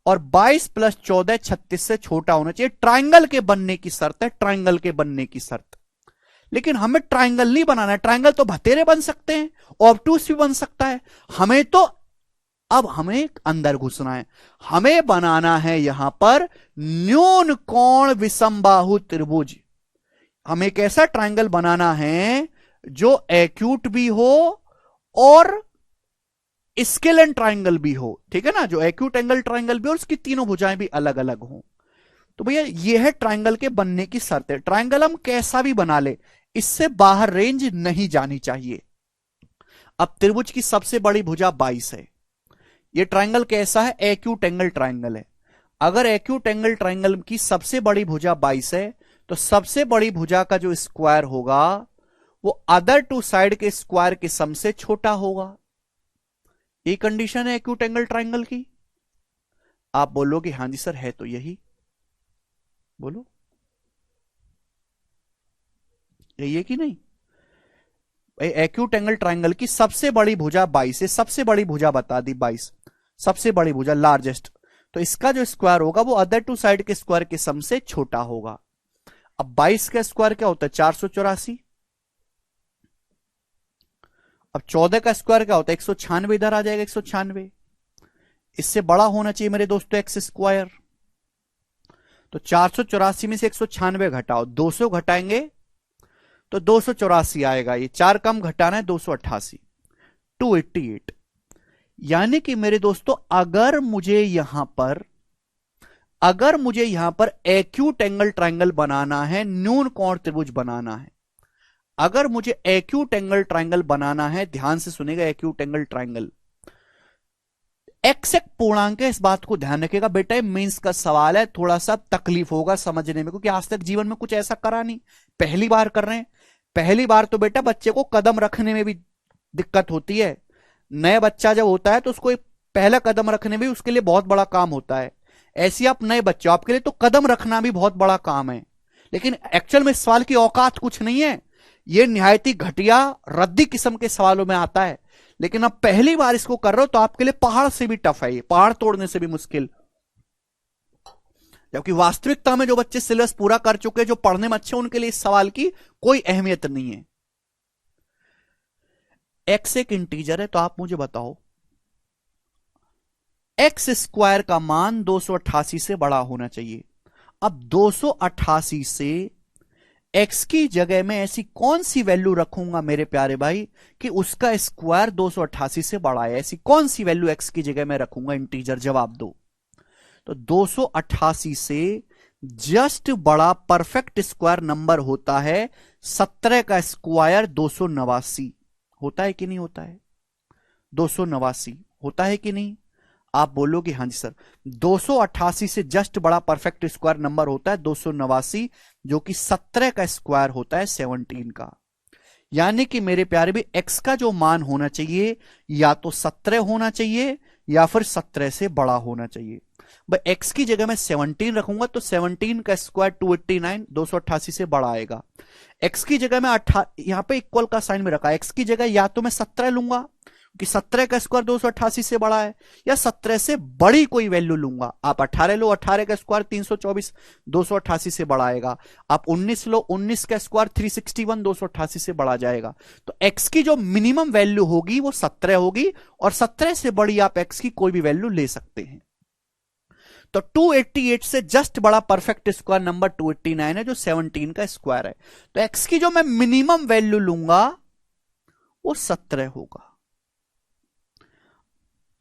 और 22 प्लस 14 36 से छोटा होना चाहिए। ट्राइंगल के बनने की शर्त है, ट्राइंगल के बनने की शर्त। लेकिन हमें ट्राइंगल नहीं बनाना है। ट्राइंगल तो भतेरे बन सकते हैं, ऑब्टूस भी बन सकता है। हमें तो अब हमें अंदर घुसना है, हमें बनाना है यहां पर न्यून कोण विषम बाहु त्रिभुज। हमें एक ऐसा ट्राइंगल बनाना है जो एक्यूट भी हो और स्केलन ट्राइंगल भी हो, ठीक है ना। जो एक्यूट एंगल ट्राइंगल भी हो और उसकी तीनों भुजाएं भी अलग अलग हो। तो भैया ये है ट्राइंगल के बनने की शर्त है। ट्राइंगल हम कैसा भी बना ले, इससे बाहर रेंज नहीं जानी चाहिए। अब त्रिभुज की सबसे बड़ी भुजा 22 है। ये ट्राइंगल कैसा है? एक्यूट एंगल ट्राइंगल है। अगर एक्यूट एंगल ट्राइंगल की सबसे बड़ी भुजा 22 है, तो सबसे बड़ी भुजा का जो स्क्वायर होगा वो अदर टू साइड के स्क्वायर के सम से छोटा होगा। ये कंडीशन है एक्यूट एंगल ट्राइंगल की। आप बोलोगे हां जी सर है तो यही, बोलो यही है कि नहीं? एक्यूट एंगल ट्राइंगल की सबसे बड़ी भुजा 22 है। सबसे बड़ी भुजा बता दी 22, सबसे बड़ी भुजा लार्जेस्ट। तो इसका जो स्क्वायर होगा वो अदर टू साइड के स्क्वायर के सम से छोटा होगा। अब 22 का स्क्वायर क्या होता है? 484। अब 14 का स्क्वायर क्या होता है? 196। इधर आ जाएगा 196। इससे बड़ा होना चाहिए मेरे दोस्तों एक्स स्क्वायर। तो 484 में से 196 घटाओ, 200 घटाएंगे तो 284 आएगा। ये 4 कम घटाना है, 288, 288। यानी कि मेरे दोस्तों अगर मुझे यहां पर एक्यूट एंगल ट्राइंगल बनाना है, न्यून कोण त्रिभुज बनाना है, अगर मुझे एक्यूट एंगल ट्राइंगल बनाना है, ध्यान से सुनेगा, एक्यूट एंगल ट्राइंगल एक्स एक पूर्णांक है। इस बात को ध्यान रखिएगा बेटा, मेंस का सवाल है, थोड़ा सा तकलीफ होगा समझने में, क्योंकि आज तक जीवन में कुछ ऐसा करा नहीं, पहली बार कर रहे हैं। पहली बार तो बेटा बच्चे को कदम रखने में भी दिक्कत होती है। नया बच्चा जब होता है तो उसको पहला कदम रखने में उसके लिए बहुत बड़ा काम होता है। ऐसे आप नए बच्चे, आपके लिए तो कदम रखना भी बहुत बड़ा काम है। लेकिन एक्चुअल में सवाल की औकात कुछ नहीं है, यह निहायत ही घटिया रद्दी किस्म के सवालों में आता है। लेकिन अब पहली बार इसको कर रहे हो तो आपके लिए पहाड़ से भी टफ है, ये पहाड़ तोड़ने से भी मुश्किल। जबकि वास्तविकता में जो बच्चे सिलेबस पूरा कर चुके, जो पढ़ने में अच्छे, उनके लिए इस सवाल की कोई अहमियत नहीं है। एक्स एक इंटीजर है, तो आप मुझे बताओ एक्स स्क्वायर का मान 288 से बड़ा होना चाहिए। अब 288 से एक्स की जगह में ऐसी कौन सी वैल्यू रखूंगा मेरे प्यारे भाई कि उसका स्क्वायर 288 से बड़ा है? ऐसी कौन सी वैल्यू एक्स की जगह में रखूंगा इंटीजर? जवाब दो। तो 288 से जस्ट बड़ा परफेक्ट स्क्वायर नंबर होता है 17 का स्क्वायर 289 होता है कि नहीं होता है? 289 होता है कि नहीं? आप बोलोगे हाँ जी सर। 288 से जस्ट बड़ा परफेक्ट स्क्वायर नंबर होता है 289, जो कि 17 का स्क्वायर होता है 17 का। यानी कि मेरे प्यारे भी x का जो मान होना चाहिए या तो 17 होना चाहिए या फिर 17 से बड़ा होना चाहिए। भाई x की जगह मैं 17 रखूंगा तो 17 का स्क्वायर 289, 288 से बड़ा आएगा। x की जगह मैं यहां पे इक्वल का साइन में रखा, x की जगह या तो मैं 17 लूंगा कि 17 का स्क्वायर 288 से बड़ा है, या 17 से बड़ी कोई वैल्यू लूंगा। आप 18 लो, 18 का स्क्वायर 324, 288 से बड़ा आएगा। आप 19 लो, 19 का स्क्वायर 361, 288 से बड़ा जाएगा। तो x की जो मिनिमम वैल्यू होगी वो 17 होगी, और 17 से बड़ी आप x की कोई भी वैल्यू ले सकते हैं। तो 288 से जस्ट बड़ा परफेक्ट स्क्वायर नंबर 289 है, जो 17 का स्क्वायर है। तो x की जो मैं मिनिमम वैल्यू लूंगा वो 17 होगा।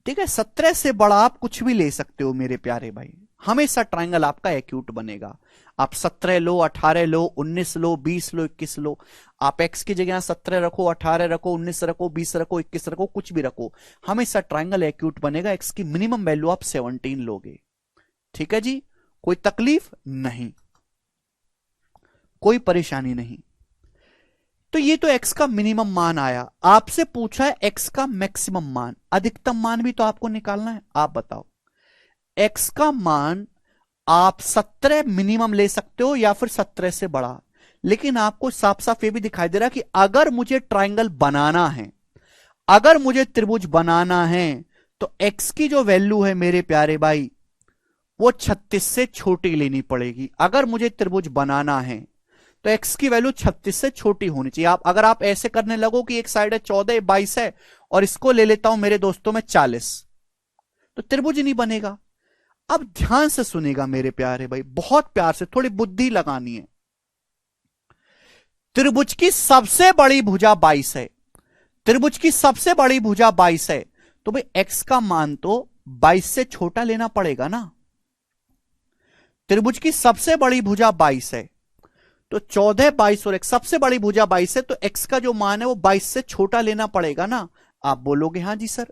ठीक है, 17 से बड़ा आप कुछ भी ले सकते हो मेरे प्यारे भाई, हमेशा ट्राइंगल आपका एक्यूट बनेगा। आप 17 लो, 18 लो, 19 लो, 20 लो, 21 लो। आप x की जगह 17 रखो, 18 रखो, 19 रखो, 20 रखो, 21 रखो, कुछ भी रखो, हमेशा ट्राइंगल एक्यूट बनेगा। x की मिनिमम वैल्यू आप 17 लोगे। ठीक है जी, कोई तकलीफ नहीं, कोई परेशानी नहीं। तो ये तो x का मिनिमम मान आया। आपसे पूछा है x का मैक्सिमम मान, अधिकतम मान भी तो आपको निकालना है। आप बताओ, x का मान आप 17 मिनिमम ले सकते हो या फिर 17 से बड़ा। लेकिन आपको साफ साफ ये भी दिखाई दे रहा है कि अगर मुझे ट्राइंगल बनाना है, अगर मुझे त्रिभुज बनाना है, तो x की जो वैल्यू है मेरे प्यारे भाई वो 36 से छोटी लेनी पड़ेगी। अगर मुझे त्रिभुज बनाना है तो x की वैल्यू 36 से छोटी होनी चाहिए। अगर आप ऐसे करने लगो कि एक साइड है 14, 22 है और इसको ले लेता हूं मेरे दोस्तों में 40, तो त्रिभुज नहीं बनेगा। अब ध्यान से सुनेगा मेरे प्यारे भाई, बहुत प्यार से, थोड़ी बुद्धि लगानी है। त्रिभुज की सबसे बड़ी भुजा 22 है, त्रिभुज की सबसे बड़ी भुजा 22 है, तो भाई x का मान तो 22 से छोटा लेना पड़ेगा ना। त्रिभुज की सबसे बड़ी भुजा 22 है, तो 14, 22 और एक सबसे बड़ी भुजा 22 है, तो x का जो मान है वो 22 से छोटा लेना पड़ेगा ना। आप बोलोगे हाँ जी सर।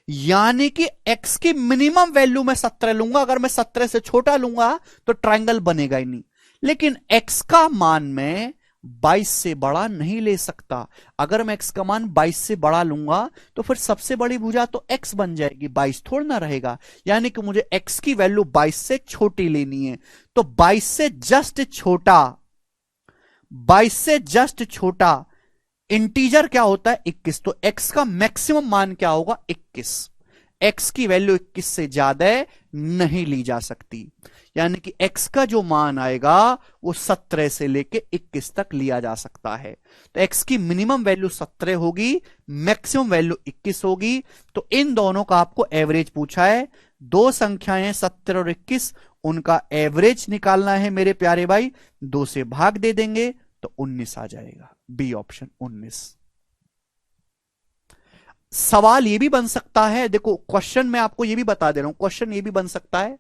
यानी कि x की मिनिमम वैल्यू मैं 17 लूंगा, अगर मैं 17 से छोटा लूंगा तो ट्रायंगल बनेगा ही नहीं। लेकिन x का मान मैं 22 से बड़ा नहीं ले सकता। अगर मैं x का मान 22 से बड़ा लूंगा तो फिर सबसे बड़ी भुजा तो x बन जाएगी, 22 थोड़ा ना रहेगा। यानी कि मुझे x की वैल्यू 22 से छोटी लेनी है। तो 22 से जस्ट छोटा, 22 से जस्ट छोटा इंटीजर क्या होता है? 21। तो x का मैक्सिमम मान क्या होगा? 21। x की वैल्यू 21 से ज्यादा नहीं ली जा सकती। यानी कि x का जो मान आएगा वो 17 से लेके 21 तक लिया जा सकता है। तो x की मिनिमम वैल्यू 17 होगी, मैक्सिमम वैल्यू 21 होगी। तो इन दोनों का आपको एवरेज पूछा है। दो संख्याएं 17 और 21, उनका एवरेज निकालना है मेरे प्यारे भाई। 2 से भाग दे देंगे तो 19 आ जाएगा। B option 19। सवाल ये भी बन सकता है, देखो क्वेश्चन में आपको ये भी बता दे रहा हूं, क्वेश्चन ये भी बन सकता है,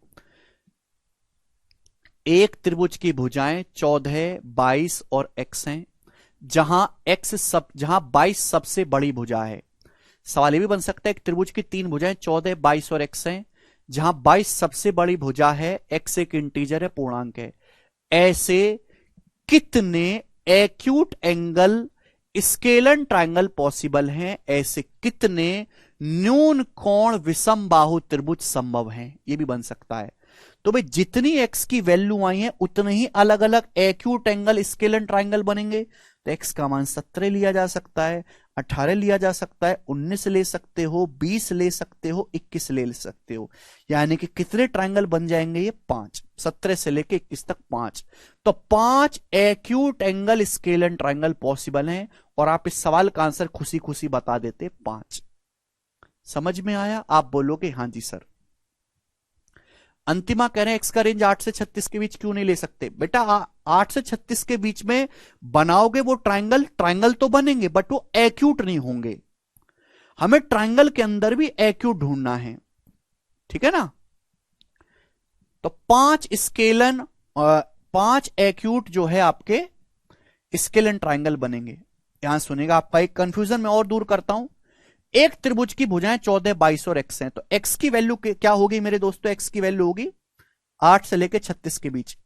एक त्रिभुज की भुजाएं 14, 22 और x हैं, जहां 22 सबसे बड़ी भुजा है। सवाल ये भी बन सकता है एक त्रिभुज की 3 भुजाएं 14, 22 और x हैं, जहां 22 सबसे बड़ी भुजा है, x एक इंटीजर है, पूर्णांक है। ऐसे कितने acute angle scalene triangle possible हैं? ऐसे कितने न्यून कोण विषम बाहु त्रिभुज संभव हैं? ये भी बन सकता है। तो भाई जितनी x की वैल्यू आई है उतने ही अलग अलग एक्यूट एंगल स्केलन ट्रायंगल बनेंगे। तो x का मान 17 लिया जा सकता है, 18 लिया जा सकता है, 19 ले सकते हो, 20 ले सकते हो, 21 ले सकते हो। यानी कि कितने ट्रायंगल बन जाएंगे? ये 5, 17 से लेके 21 तक 5। तो 5 acute angle scalene triangle possible हैं, और आप इस सवाल का आंसर खुशी खुशी बता देते 5। समझ में आया? आप बोलोगे हाँ जी सर। अंतिमा कह रहे हैं x का रेंज 8 से 36 के बीच क्यों नहीं ले सकते? बेटा 8 से 36 के बीच में बनाओगे वो ट्रायंगल, ट्रायंगल तो बनेंगे बट वो एक्यूट नहीं होंगे। हमें ट्रायंगल के अंदर भी एक्यूट ढूंढना है, ठीक है ना। तो 5 स्केलन 5 एक्यूट जो है आपके स्केलेन ट्राइंगल बनेंगे। यहां सुनेगा, आपका एक कंफ्यूजन मैं और दूर करता हूं। एक त्रिभुज की भुजाएं 14, 22 और x हैं, तो x की वैल्यू क्या होगी मेरे दोस्तों? x की वैल्यू होगी 8 से लेके 36 के बीच।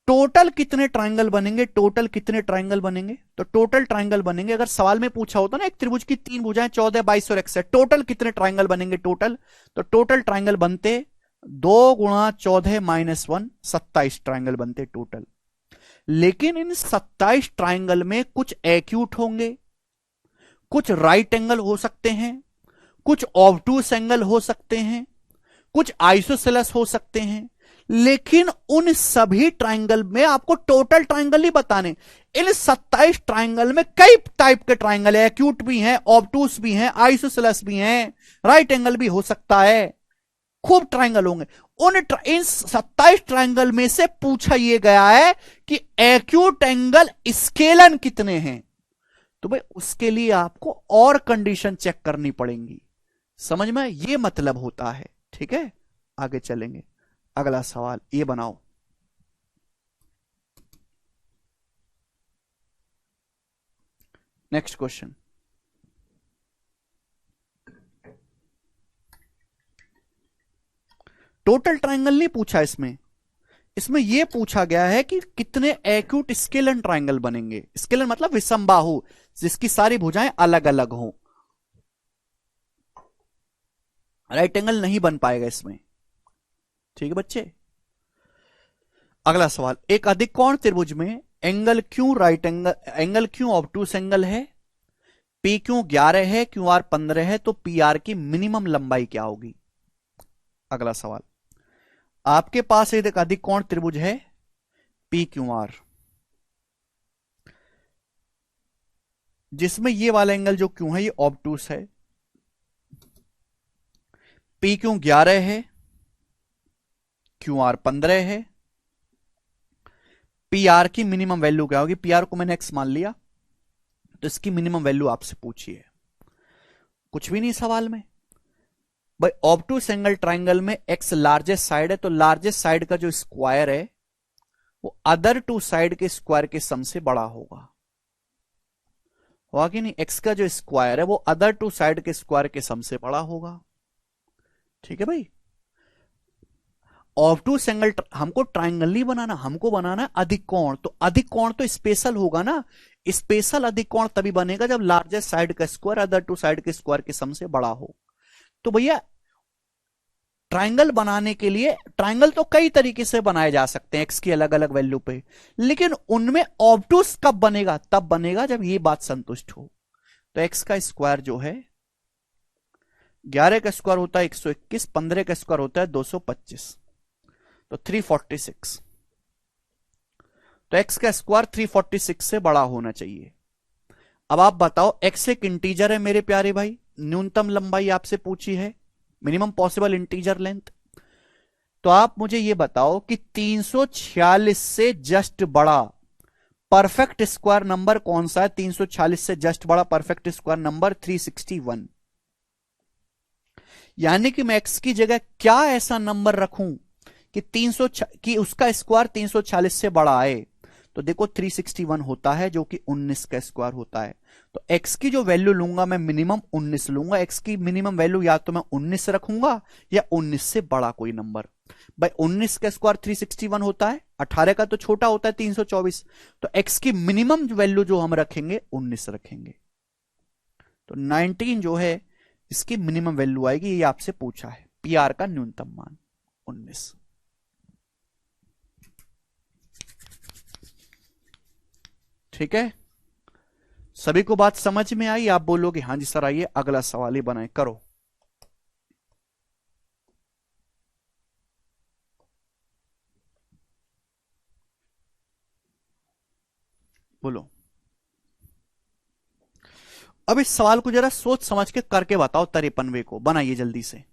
टोटल कितने ट्राइंगल बनेंगे? टोटल कितने ट्राइंगल बनेंगे? तो टोटल ट्राइंगल बनेंगे, अगर सवाल में पूछा होता ना एक त्रिभुज की 3 भुजाएं 14, 22 और x है, टोटल कितने ट्राइंगल बनेंगे? टोटल, तो टोटल ट्राइंगल बनते 2 गुणा 14 माइनस 1, 27 ट्राइंगल बनते टोटल। लेकिन इन 27 ट्राइंगल में कुछ एक्यूट होंगे, कुछ राइट एंगल हो सकते हैं, कुछ ऑब्टूस एंगल हो सकते हैं, कुछ आइसोसेलेस हो सकते हैं। लेकिन उन सभी ट्राइंगल में आपको टोटल ट्राइंगल ही बताने। इन 27 ट्राइंगल में कई टाइप के ट्राइंगल है, एक्यूट भी हैं, ऑब्टूस भी हैं, आइसोसेलेस भी हैं, राइट एंगल भी हो सकता है, खूब ट्राइंगल होंगे। इन 27 ट्राइंगल में से पूछा यह गया है कि एक्यूट एंगल स्केलन कितने हैं। तो भाई उसके लिए आपको और कंडीशन चेक करनी पड़ेंगी। समझ में ये मतलब होता है। ठीक है, आगे चलेंगे। अगला सवाल ये बनाओ। नेक्स्ट क्वेश्चन, टोटल ट्राइंगल नहीं पूछा इसमें, इसमें यह पूछा गया है कि कितने एक्यूट स्केलन ट्राइंगल बनेंगे। स्केलन मतलब विषमबाहु, जिसकी सारी भुजाएं अलग अलग हों। राइट एंगल नहीं बन पाएगा इसमें। ठीक है बच्चे। अगला सवाल, एक अधिक कोण त्रिभुज में angle Q right angle Q obtuse angle है, पी क्यू 11 है, क्यू आर 15 है, तो पी आर की मिनिमम लंबाई क्या होगी? अगला सवाल, आपके पास एक अधिक कोण त्रिभुज है पी क्यू आर, जिसमें ये वाला एंगल जो क्यू है ये ऑब्टूस है, पी क्यू 11 है, क्यू आर 15 है, पी आर की मिनिमम वैल्यू क्या होगी? पी आर को मैंने एक्स मान लिया, तो इसकी मिनिमम वैल्यू आपसे पूछी है। कुछ भी नहीं सवाल में भाई। ऑब्टूस एंगल ट्राइंगल में एक्स लार्जेस्ट साइड है, तो लार्जेस्ट साइड का जो स्क्वायर है वो अदर टू साइड के स्क्वायर के सम से बड़ा होगा कि नहीं? एक्स का जो स्क्वायर है वो अदर टू साइड के स्क्वायर के सम से बड़ा होगा। ठीक है भाई। ऑब्टूस एंगल हमको ट्राइंगल नहीं बनाना, हमको बनाना है अधिक कोण। तो अधिक कोण तो स्पेशल होगा ना, स्पेशल अधिक कोण तभी बनेगा जब लार्जेस्ट साइड का स्क्वायर अदर टू साइड के स्क्वायर के सम से बड़ा हो। तो भैया ट्राइंगल बनाने के लिए, ट्राइंगल तो कई तरीके से बनाए जा सकते हैं एक्स की अलग अलग वैल्यू पे, लेकिन उनमें ऑब्टूस कब बनेगा? तब बनेगा जब ये बात संतुष्ट हो। तो एक्स का स्क्वायर जो है 11 का स्क्वायर होता है 121, 15 का स्क्वायर होता है 225, तो 346। तो एक्स का स्क्वायर 346 से बड़ा होना चाहिए। अब आप बताओ, एक्स एक इंटीजर है मेरे प्यारे भाई, न्यूनतम लंबाई आपसे पूछी है, मिनिमम पॉसिबल इंटीजर लेंथ। तो आप मुझे यह बताओ कि 346 से जस्ट बड़ा परफेक्ट स्क्वायर नंबर कौन सा है? 346 से जस्ट बड़ा परफेक्ट स्क्वायर नंबर 361। यानी कि मैं एक्स की जगह क्या ऐसा नंबर रखूं कि 300 कि उसका स्क्वायर 346 से बड़ा आए? तो देखो 361 होता है जो कि 19 का स्क्वायर होता है। तो x की जो वैल्यू लूंगा मैं मिनिमम 19 लूंगा। x की मिनिमम वैल्यू या तो मैं 19 रखूंगा या 19 से बड़ा कोई नंबर। भाई 19 का स्क्वायर 361 होता है, 18 का तो छोटा होता है 324। तो x की मिनिमम वैल्यू जो हम रखेंगे 19 रखेंगे। तो 19 जो है इसकी मिनिमम वैल्यू आएगी, ये आपसे पूछा है। पी आर का न्यूनतम मान 19। ठीक है, सभी को बात समझ में आई? आप बोलोगे हाँ जी सर आइए अगला सवाल ही बनाए, करो। बोलो। अब इस सवाल को जरा सोच समझ के करके बताओ, 53वें को बनाइए जल्दी से।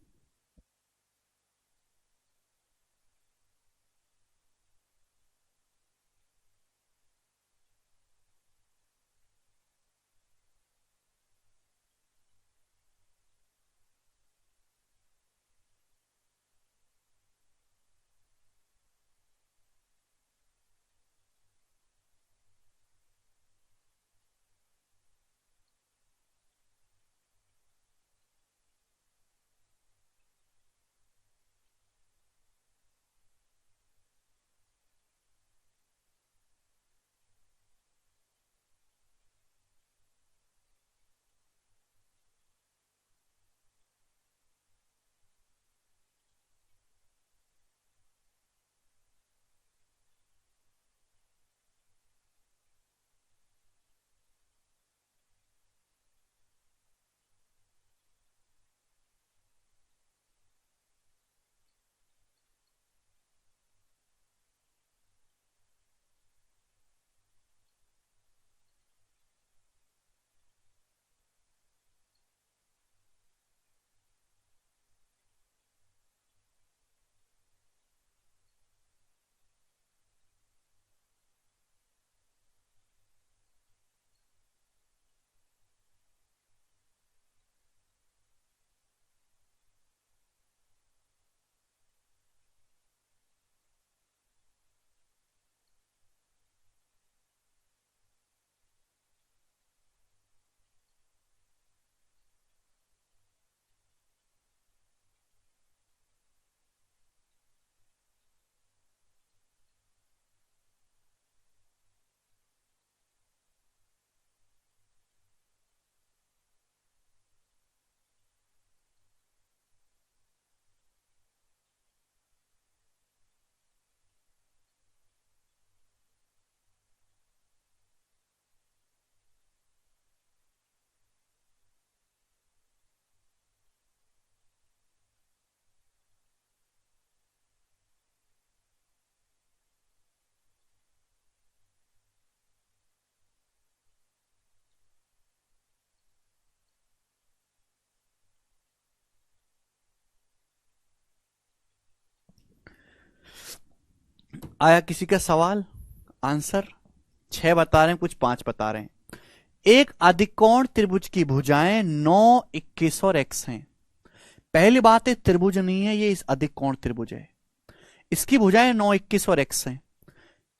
आया किसी का सवाल? आंसर 6 बता रहे हैं, कुछ 5 बता रहे हैं। एक अधिकोण त्रिभुज की भुजाएं 9, 21 और x हैं। पहली बात है, त्रिभुज नहीं है, ये इस अधिकोण त्रिभुज है। इसकी भुजाएं 9, 21 और x हैं।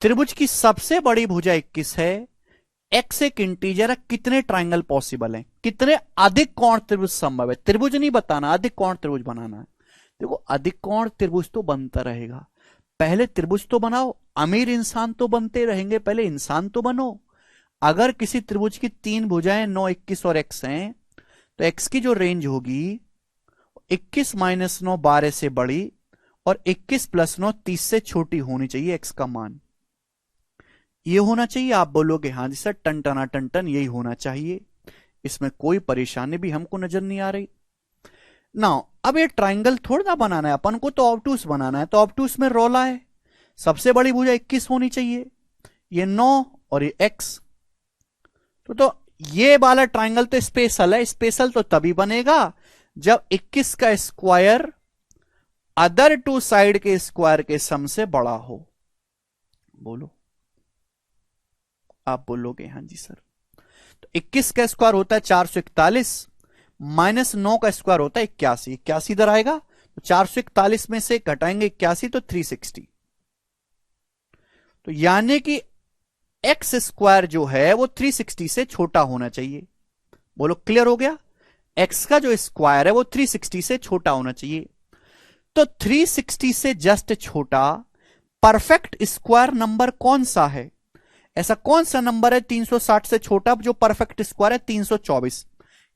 त्रिभुज की सबसे बड़ी भुजा 21 है। x एक इंटीजर है। कितने ट्राइंगल पॉसिबल हैं, कितने अधिक कोण त्रिभुज संभव है? त्रिभुज नहीं बताना, अधिक कोण त्रिभुज बनाना है। देखो, अधिक कोण त्रिभुज तो बनता रहेगा, पहले त्रिभुज तो बनाओ। अमीर इंसान तो बनते रहेंगे, पहले इंसान तो बनो। अगर किसी त्रिभुज की 3 भुजाएं 9, 21 और x हैं, तो x की जो रेंज होगी 21 - 9 12 से बड़ी और 21 + 9 30 से छोटी होनी चाहिए x का मान। ये होना चाहिए। आप बोलोगे हाँ जी सर, टन टना टन टन यही होना चाहिए, इसमें कोई परेशानी भी हमको नजर नहीं आ रही ना। अब ये ट्राइंगल थोड़ा ना बनाना है अपन को, तो ऑब्टूस बनाना है। तो ऑब्टूस में रोला है, सबसे बड़ी भुजा 21 होनी चाहिए, ये 9 और ये x। तो ये वाला ट्राइंगल तो स्पेशल है। स्पेशल तो तभी बनेगा जब 21 का स्क्वायर अदर टू साइड के स्क्वायर के सम से बड़ा हो। बोलो, आप बोलोगे हाँ जी सर। तो 21 का स्क्वायर होता है 441, -9 का स्क्वायर होता है 81। 81 इधर आएगा, तो 441 में से घटाएंगे 81 तो 360। तो यानी कि एक्स स्क्वायर जो है वो 360 से छोटा होना चाहिए। बोलो, क्लियर हो गया? एक्स का जो स्क्वायर है वो 360 से छोटा होना चाहिए। तो 360 से जस्ट छोटा परफेक्ट स्क्वायर नंबर कौन सा है? ऐसा कौन सा नंबर है 360 से छोटा जो परफेक्ट स्क्वायर है? 324।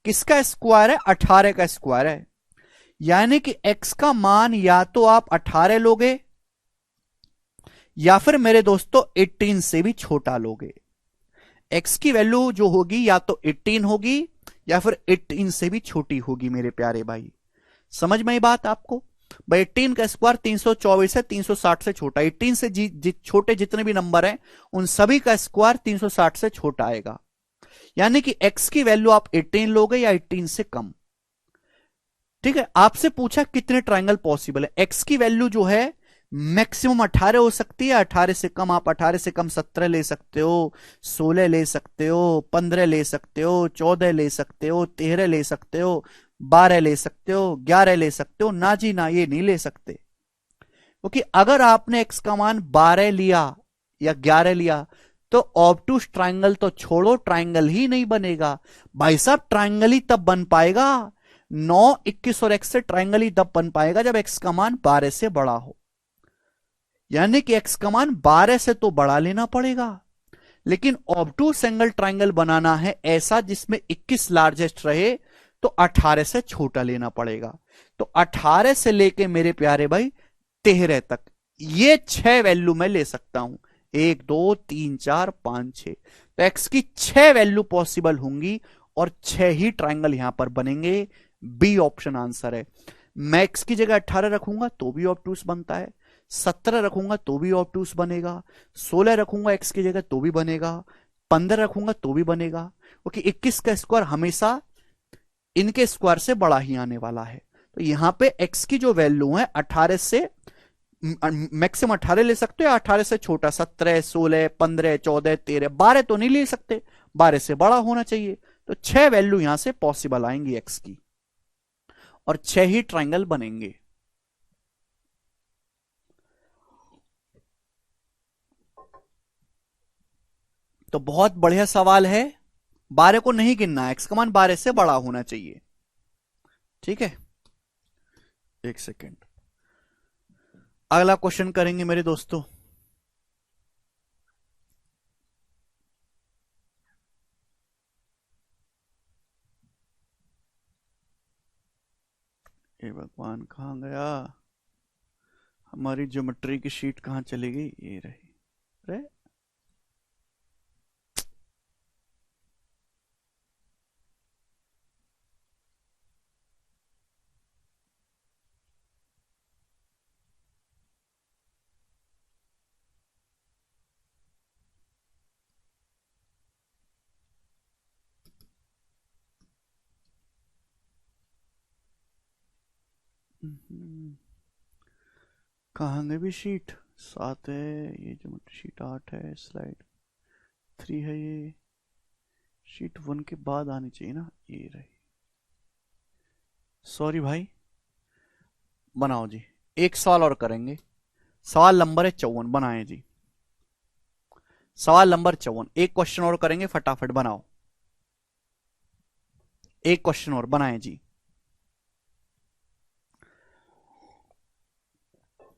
किसका स्क्वायर है? 18 का स्क्वायर है। यानी कि x का मान या तो आप 18 लोगे या फिर मेरे दोस्तों 18 से भी छोटा लोगे। x की वैल्यू जो होगी या तो 18 होगी या फिर 18 से भी छोटी होगी मेरे प्यारे भाई। समझ में आई बात आपको? भाई 18 का स्क्वायर 324 है, 360 से छोटा। 18 से छोटे जितने भी नंबर हैं उन सभी का स्क्वायर 360 से छोटा आएगा। यानी कि x की वैल्यू आप 18 लोगे या 18 से कम। ठीक है, आपसे पूछा कितने ट्राइंगल पॉसिबल है। x की वैल्यू जो है मैक्सिमम 18 हो सकती है। 18 से कम आप 18 से कम 17 ले सकते हो, 16 ले सकते हो, 15 ले सकते हो, 14 ले सकते हो, 13 ले सकते हो, 12 ले सकते हो, 11 ले सकते हो। ना जी ना, ये नहीं ले सकते, क्योंकि अगर आपने x का मान 12 लिया या 11 लिया तो ऑब्टूस ट्राइंगल तो छोड़ो, ट्राइंगल ही नहीं बनेगा। भाई साहब, ट्राइंगल ही तब बन पाएगा 9, 21 और x से ट्राइंगल ही तब बन पाएगा जब x का मान 12 से बड़ा हो। यानी कि x का मान 12 से तो बड़ा लेना पड़ेगा, लेकिन ऑब्टूस एंगल ट्राइंगल बनाना है ऐसा जिसमें 21 लार्जेस्ट रहे, तो 18 से छोटा लेना पड़ेगा। तो 18 से लेके मेरे प्यारे भाई 13 तक ये 6 वैल्यू मैं ले सकता हूं। 1 2 3 4 5 6। तो x की 6 वैल्यू पॉसिबल होंगी और 6 ही ट्राइंगल यहां पर बनेंगे। बी ऑप्शन आंसर है। मैं x की जगह 18 रखूंगा तो भी ऑब्टूस बनता है, 17 रखूंगा तो भी ऑब्टूस बनेगा, 16 रखूंगा x की जगह तो भी बनेगा, 15 रखूंगा तो भी बनेगा, क्योंकि 21 का स्क्वायर हमेशा इनके स्क्वायर से बड़ा ही आने वाला है। तो यहां पे x की जो वैल्यू है 18 से मैक्सिमम 18 ले सकते हो या 18 से छोटा 17, 16, 15, 14, 13, 12 तो नहीं ले सकते, 12 से बड़ा होना चाहिए। तो 6 वैल्यू यहां से पॉसिबल आएंगी x की और 6 ही ट्राइंगल बनेंगे। तो बहुत बढ़िया सवाल है। 12 को नहीं गिनना है, x का मान 12 से बड़ा होना चाहिए। ठीक है, एक सेकेंड, अगला क्वेश्चन करेंगे मेरे दोस्तों। ये भगवान कहाँ गया, हमारी ज्योमेट्री की शीट कहाँ चली गई? ये रही। अरे कहाँ गई भी शीट? 7 है, ये जो शीट 8 है, स्लाइड 3 है, ये शीट 1 के बाद आनी चाहिए ना, ये रही। सॉरी भाई, बनाओ जी। एक सवाल और करेंगे, सवाल नंबर है 54, बनाए जी। सवाल नंबर 54, एक क्वेश्चन और करेंगे, फटाफट बनाओ। एक क्वेश्चन और बनाए जी।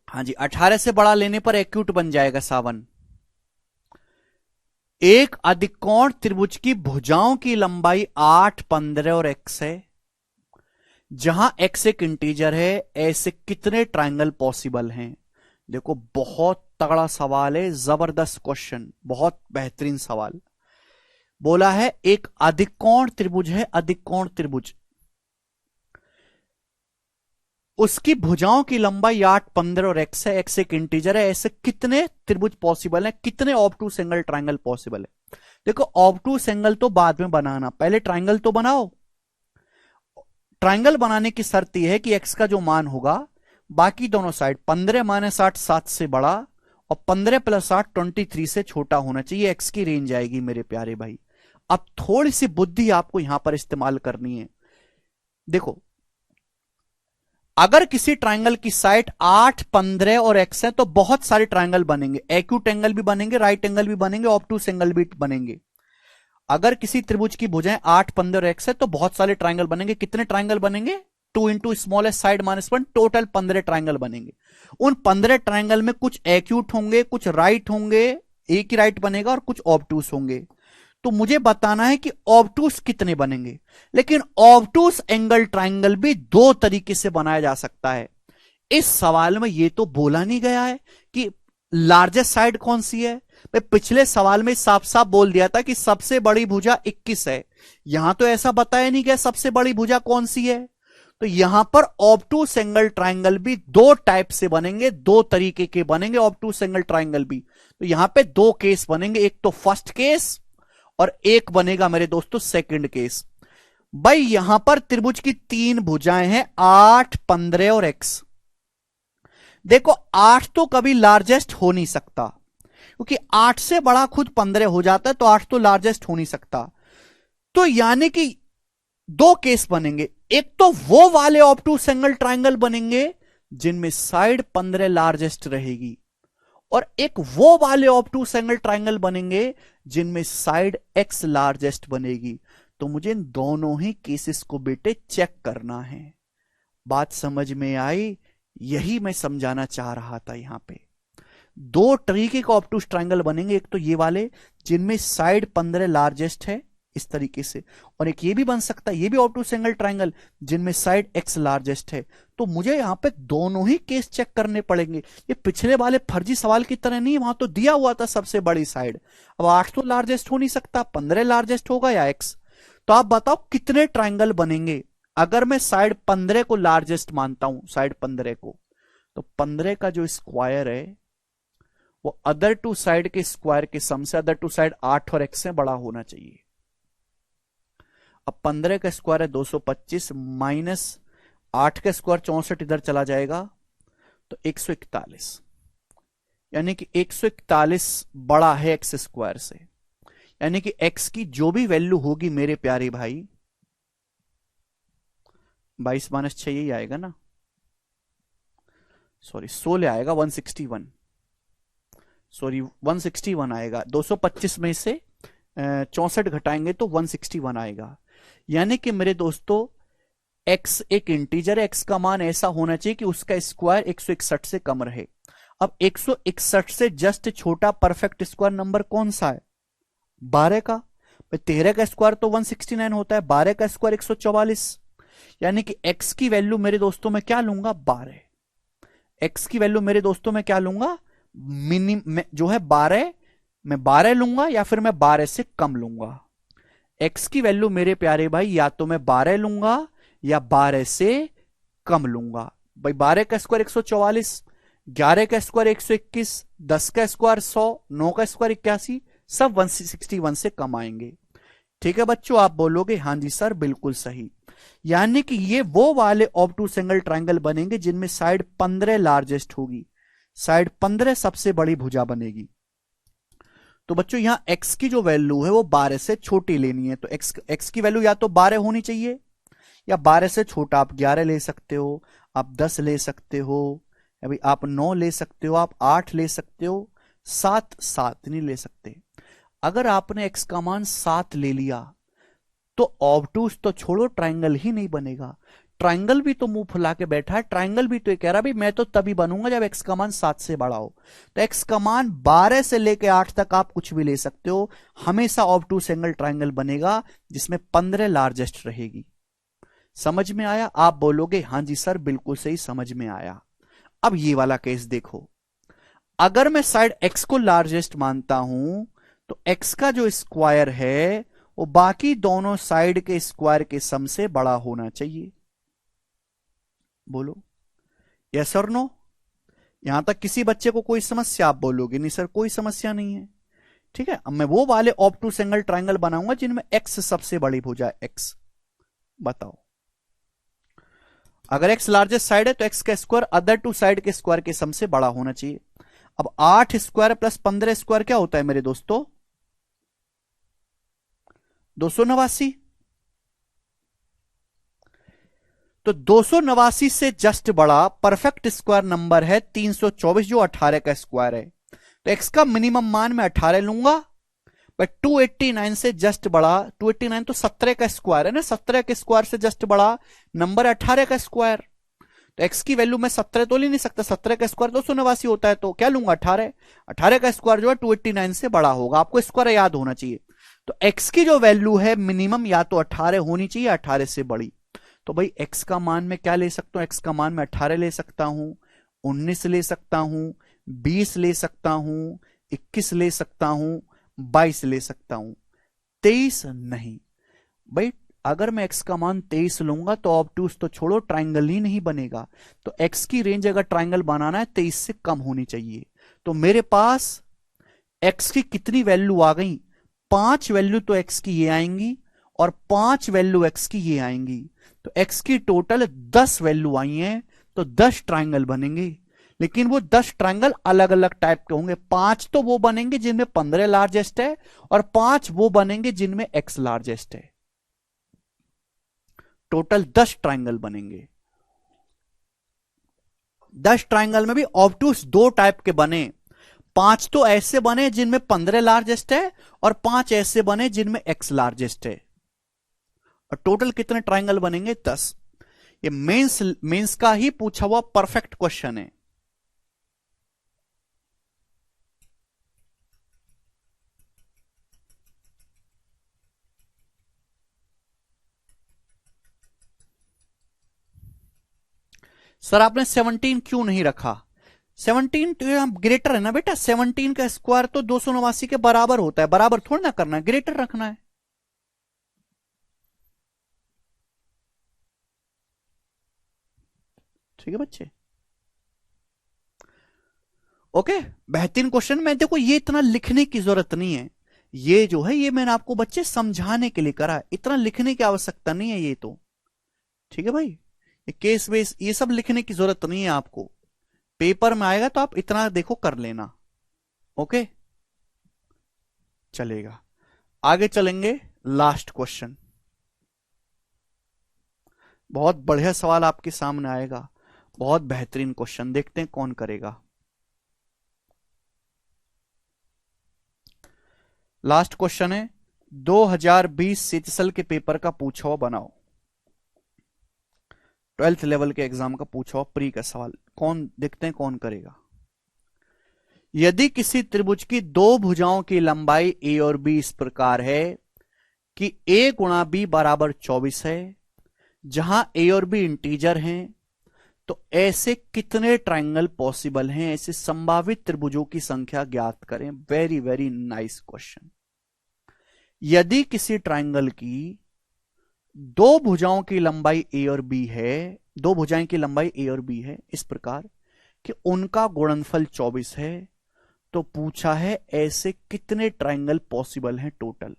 हाँ जी, 18 से बड़ा लेने पर एक्यूट बन जाएगा सावन। एक अधिकोण त्रिभुज की भुजाओं की लंबाई 8, 15 और x है। जहां x एक इंटीजर है, ऐसे कितने ट्रायंगल पॉसिबल हैं? देखो, बहुत तगड़ा सवाल है, जबरदस्त क्वेश्चन, बहुत बेहतरीन सवाल। बोला है एक अधिकोण त्रिभुज है, अधिकोण त्रिभुज, उसकी भुजाओं की लंबाई 8, 15 और x है, x एक इंटीजर है, ऐसे कितने त्रिभुज पॉसिबल है, कितने ऑब्टूस एंगल ट्रायंगल पॉसिबल है? देखो, ऑब्टूस एंगल तो बाद में बनाना, पहले ट्रायंगल तो बनाओ। ट्रायंगल बनाने की शर्त यह है कि x का जो मान होगा, बाकी दोनों साइड 15 - 8 7 से बड़ा और 15 + 8 23 से छोटा होना चाहिए, x की रेंज आएगी मेरे प्यारे भाई। अब थोड़ी सी बुद्धि आपको यहां पर इस्तेमाल करनी है। देखो, अगर किसी ट्रायंगल की साइड 8, 15 और x है तो बहुत सारे ट्रायंगल बनेंगे, एक्यूट एंगल भी बनेंगे, राइट एंगल भी बनेंगे, ऑब्टूस एंगल भी बनेंगे। अगर किसी त्रिभुज की भुजाएं 8, 15 और x है तो बहुत सारे ट्रायंगल बनेंगे। कितने ट्रायंगल बनेंगे? 2 × स्मॉलेस्ट साइड -1, टोटल 15 ट्रायंगल बनेंगे। उन 15 ट्रायंगल में कुछ एक्यूट होंगे, कुछ राइट होंगे, एक ही राइट बनेगा, और कुछ ऑब्टूस होंगे। तो मुझे बताना है कि ऑब्टूस कितने बनेंगे। लेकिन ऑब्टूस एंगल ट्रायंगल भी दो तरीके से बनाया जा सकता है। इस सवाल में यह तो बोला नहीं गया है कि लार्जेस्ट साइड कौन सी है। मैं पिछले सवाल में साफ साफ बोल दिया था कि सबसे बड़ी भुजा 21 है। यहां तो ऐसा बताया नहीं गया सबसे बड़ी भुजा कौन सी है। तो यहां पर ऑब्टूस एंगल ट्रायंगल भी दो टाइप से बनेंगे, दो तरीके के बनेंगे ऑब्टूस एंगल ट्रायंगल भी। तो यहां पे दो केस बनेंगे, एक तो फर्स्ट केस और एक बनेगा मेरे दोस्तों सेकंड केस। भाई यहां पर त्रिभुज की तीन भुजाएं हैं, 8, 15 और x। देखो, 8 तो कभी लार्जेस्ट हो नहीं सकता, क्योंकि 8 से बड़ा खुद 15 हो जाता है, तो 8 तो लार्जेस्ट हो नहीं सकता। तो यानी कि दो केस बनेंगे, एक तो वो वाले ऑब्टूस एंगल ट्रायंगल बनेंगे जिनमें साइड 15 लार्जेस्ट रहेगी, और एक वो वाले ऑब्टूस एंगल ट्रायंगल बनेंगे जिनमें साइड x लार्जेस्ट बनेगी। तो मुझे इन दोनों ही केसेस को बेटे चेक करना है। बात समझ में आई? यही मैं समझाना चाह रहा था। यहां पे दो तरीके के ऑब्टूस ट्रायंगल बनेंगे, एक तो ये वाले जिनमें साइड 15 लार्जेस्ट है इस तरीके से, और एक ये भी बन सकता है, ये भी ऑब्टूस एंगल ट्रायंगल जिनमें साइड x लार्जेस्ट है। तो मुझे यहां पे दोनों ही केस चेक करने पड़ेंगे। ये पिछले वाले फर्जी सवाल की तरह नहीं, वहां तो दिया हुआ था सबसे बड़ी साइड। अब 8 तो लार्जेस्ट हो नहीं सकता, 15 लार्जेस्ट होगा या x। तो आप बताओ कितने ट्रायंगल बनेंगे अगर मैं साइड 15 को लार्जेस्ट मानता हूं, साइड 15 को। तो 15 का जो स्क्वायर है वो अदर टू साइड के स्क्वायर के सम से, अदर टू साइड 8 और x से बड़ा होना चाहिए। अब 15 का स्क्वायर है 225 माइनस 8 का स्क्वायर 64, इधर चला जाएगा तो 141, यानी कि 141 बड़ा है एक्स स्क्वायर से। यानी कि x की जो भी वैल्यू होगी मेरे प्यारे भाई, 22 - 6 यही आएगा ना, सॉरी 16 आएगा, 161, सॉरी 161 आएगा। 225 में से 64 घटाएंगे तो 161 आएगा। यानी कि मेरे दोस्तों x एक इंटीजर है, x का मान ऐसा होना चाहिए कि उसका स्क्वायर 161 से कम रहे। अब 161 से जस्ट छोटा परफेक्ट स्क्वायर नंबर कौन सा है? 12 का। 13 का स्क्वायर तो 169 होता है, 12 का स्क्वायर 144। यानी कि x की वैल्यू मेरे दोस्तों में क्या लूंगा? 12। x की वैल्यू मेरे दोस्तों में क्या लूंगा? मिनिमम जो है 12, मैं 12 लूंगा या फिर मैं 12 से कम लूंगा। x की वैल्यू मेरे प्यारे भाई या तो मैं 12 लूंगा या 12 से कम लूंगा। भाई 12 का स्क्वायर 144, 11 का स्क्वायर 121, 10 का स्क्वायर 100, 9 का स्क्वायर 81, सब 161 से कम आएंगे। ठीक है बच्चों, आप बोलोगे हां जी सर बिल्कुल सही। यानी कि ये वो वाले ऑब्टूस एंगल ट्रायंगल बनेंगे जिनमें साइड 15 लार्जेस्ट होगी, साइड 15 सबसे बड़ी भुजा बनेगी। तो बच्चों यहां x की जो वैल्यू है वो 12 से छोटी लेनी है। तो x की वैल्यू या तो 12 होनी चाहिए, या 12 से छोटा आप 11 ले सकते हो, आप 10 ले सकते हो, अभी आप 9 ले सकते हो, आप 8 ले सकते हो, 7 नहीं ले सकते। अगर आपने x का मान 7 ले लिया तो ऑब्टूस तो छोड़ो, ट्राइंगल ही नहीं बनेगा। ट्राइंगल भी तो मुंह फुला के बैठा है, ट्राइंगल भी तो ये कह रहा है भाई मैं तो तभी बनूंगा जब x का मान 7 से बड़ा हो। तो x का मान 12 से लेकर 8 तक आप कुछ भी ले सकते हो, हमेशा ऑब्टूस एंगल ट्राइंगल बनेगा जिसमें 15 लार्जेस्ट रहेगी। समझ में आया? आप बोलोगे हां जी सर बिल्कुल सही समझ में आया। अब ये वाला केस देखो, अगर मैं साइड x को लार्जेस्ट मानता हूं तो x का जो स्क्वायर है वो बाकी दोनों साइड के स्क्वायर के सम से बड़ा होना चाहिए। बोलो यस और नो। यहां तक किसी बच्चे को कोई समस्या? आप बोलोगे नहीं सर कोई समस्या नहीं है। ठीक है, अब मैं वो वाले ऑब्टूस एंगल ट्राइंगल बनाऊंगा जिनमें x सबसे बड़ी भुजा है। x बताओ, अगर x लार्जेस्ट साइड है तो x का स्क्वायर अदर टू साइड के स्क्वायर के सम से बड़ा होना चाहिए। अब 8 स्क्वायर प्लस 15 स्क्वायर क्या होता है मेरे दोस्तों? 289। तो 289 से जस्ट बड़ा परफेक्ट स्क्वायर नंबर है 324 जो 18 का स्क्वायर है। तो x का मिनिमम मान मैं 18 लूंगा, बट 289 से जस्ट बड़ा, 289 तो 17 का स्क्वायर है ना, 17 के स्क्वायर से जस्ट बड़ा नंबर 18 का स्क्वायर। तो x की वैल्यू मैं 17 तो ले नहीं सकता, 17 का स्क्वायर 289 होता है, तो क्या लूंगा 18। 18 का स्क्वायर जो है 289 से बड़ा होगा, आपको स्क्वायर याद होना चाहिए। तो x की जो वैल्यू है मिनिमम या तो 18 होनी चाहिए, 18 से बड़ी। तो भाई x का मान मैं क्या ले सकता हूं? x का मान मैं 18 ले सकता हूं, 19 ले सकता हूं, 20 ले सकता हूं, 21 ले सकता हूं, 22 ले सकता हूं, 23 नहीं। भाई अगर मैं x का मान 23 लूंगा तो ऑब्टूस तो छोड़ो, ट्राइंगल ही नहीं बनेगा। तो x की रेंज अगर ट्राइंगल बनाना है 23 से कम होनी चाहिए। तो मेरे पास x की कितनी वैल्यू आ गई? 5 वैल्यू तो x की ये आएंगी और 5 वैल्यू x की ये आएंगी। तो x की टोटल 10 वैल्यू आई हैं, तो 10 ट्राइंगल बनेंगे। लेकिन वो 10 ट्राइंगल अलग अलग टाइप के होंगे। 5 तो वो बनेंगे जिनमें 15 लार्जेस्ट है, और 5 वो बनेंगे जिनमें x लार्जेस्ट है। टोटल 10 ट्राइंगल बनेंगे। 10 ट्राइंगल में भी ऑब्टूस 2 टाइप के बने। 5 तो ऐसे बने जिनमें 15 लार्जेस्ट है, और 5 ऐसे बने जिनमें x लार्जेस्ट है। और टोटल कितने ट्राइंगल बनेंगे? 10। ये मेंस का ही पूछा हुआ परफेक्ट क्वेश्चन है। सर आपने 17 क्यों नहीं रखा? 17 तो ग्रेटर है ना बेटा, 17 का स्क्वायर तो 289 के बराबर होता है, बराबर थोड़ा ना करना है, ग्रेटर रखना है। ठीक है बच्चे, ओके। बेहतरीन क्वेश्चन। में देखो ये इतना लिखने की जरूरत नहीं है, ये जो है ये मैंने आपको बच्चे समझाने के लिए करा, इतना लिखने की आवश्यकता नहीं है ये तो। ठीक है भाई, ये केस बेस ये सब लिखने की जरूरत नहीं है आपको, पेपर में आएगा तो आप इतना देखो कर लेना। ओके चलेगा, आगे चलेंगे। लास्ट क्वेश्चन, बहुत बढ़िया सवाल आपके सामने आएगा, बहुत बेहतरीन क्वेश्चन, देखते हैं कौन करेगा। लास्ट क्वेश्चन है 2020 सीटीएसएल के पेपर का पूछा हुआ बनाओ, 12th लेवल के एग्जाम का पूछा हुआ प्री का सवाल, कौन देखते हैं कौन करेगा। यदि किसी त्रिभुज की दो भुजाओं की लंबाई ए और बी इस प्रकार है कि a गुणा बी बराबर 24 है, जहां a और b इंटीजर हैं, तो ऐसे कितने ट्राइंगल पॉसिबल हैं? ऐसे संभावित त्रिभुजों की संख्या ज्ञात करें। Very very nice question. यदि किसी ट्राइंगल की दो भुजाओं की लंबाई ए और बी है, दो भुजाएं की लंबाई ए और बी है इस प्रकार कि उनका गुणनफल 24 है, तो पूछा है ऐसे कितने ट्राइंगल पॉसिबल हैं टोटल।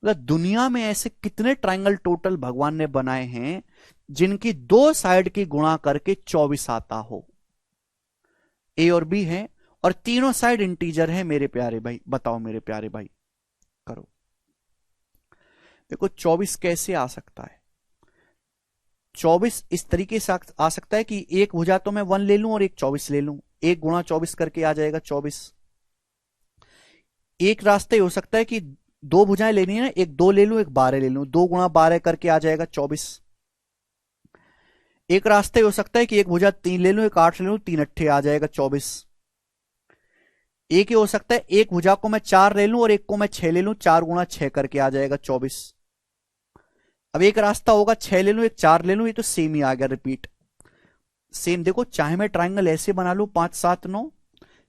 मतलब दुनिया में ऐसे कितने ट्राइंगल टोटल भगवान ने बनाए हैं जिनकी दो साइड की गुणा करके 24 आता हो। ए और बी है और तीनों साइड इंटीजर है मेरे प्यारे भाई। बताओ मेरे प्यारे भाई, करो। देखो 24 कैसे आ सकता है? 24 इस तरीके से आ सकता है कि एक भुजा तो मैं 1 ले लूं और एक 24 ले लूं, 1 गुणा 24 करके आ जाएगा 24। एक रास्ता हो सकता है कि दो भुजाएं लेनी है ना, एक 2 ले लूं एक 12 ले लूं, 2 गुणा 12 करके आ जाएगा 24। एक रास्ते हो सकता है कि एक भुजा 3 ले लूं एक 8 ले लूं, 3 अट्ठे आ जाएगा 24। एक ही हो सकता है एक भुजा को मैं 4 ले लूं और एक को मैं 6 ले लूं, 4 गुणा 6 करके आ जाएगा 24। अब एक रास्ता होगा 6 ले लूं एक 4 ले लूं, ये तो सेम ही आ गया, रिपीट सेम। देखो चाहे मैं ट्राइंगल ऐसे बना लूं 5 7 9,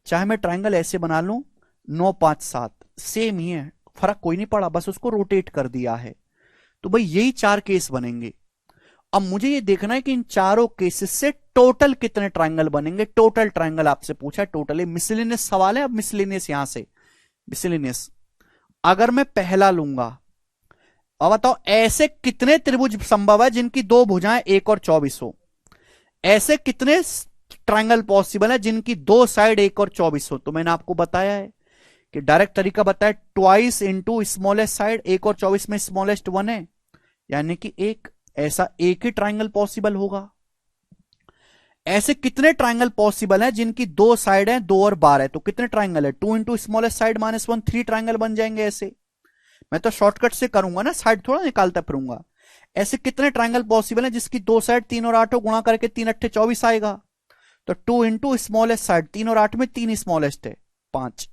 चाहे मैं ट्राइंगल ऐसे बना लूं 9 5 7, सेम ही है, फर्क कोई नहीं पड़ा, बस उसको रोटेट कर दिया है। तो भाई यही 4 केस बनेंगे। अब मुझे ये देखना है कि इन चारों केसेस से टोटल कितने ट्राइंगल बनेंगे। टोटल ट्राइंगल आपसे पूछा है, टोटल ये मिसलेनियस सवाल है। अब मिसलेनियस यहां से मिसलेनियस अगर मैं पहला लूंगा, अब बताओ ऐसे कितने त्रिभुज संभव है जिनकी दो भुजाएं 1 और 24 हो? ऐसे कितने ट्राइंगल पॉसिबल है जिनकी दो साइड 1 और 24 हो? तो मैंने आपको बताया है कि डायरेक्ट तरीका बताया, ट्वाइस इंटू स्मॉलेस्ट साइड, 1 और 24 में स्मॉलेस्ट 1 है, यानी कि एक, ऐसा एक ही ट्राइंगल पॉसिबल होगा। ऐसे कितने ट्राइंगल पॉसिबल है जिनकी दो साइड है 2 और 12 है? तो कितने ट्राइंगल है? 2 into smallest side minus 1, 3 triangle बन जाएंगे ऐसे। मैं तो शॉर्टकट से करूंगा ना, साइड थोड़ा निकालता फिरूंगा। ऐसे कितने ट्राइंगल पॉसिबल है जिसकी दो साइड 3 और 8 हो? गुणा करके 3 अट्ठे 24 आएगा। तो 2 इंटू स्मॉलेस्ट साइड, 3 और 8 में 3 स्मॉलेस्ट है, 5।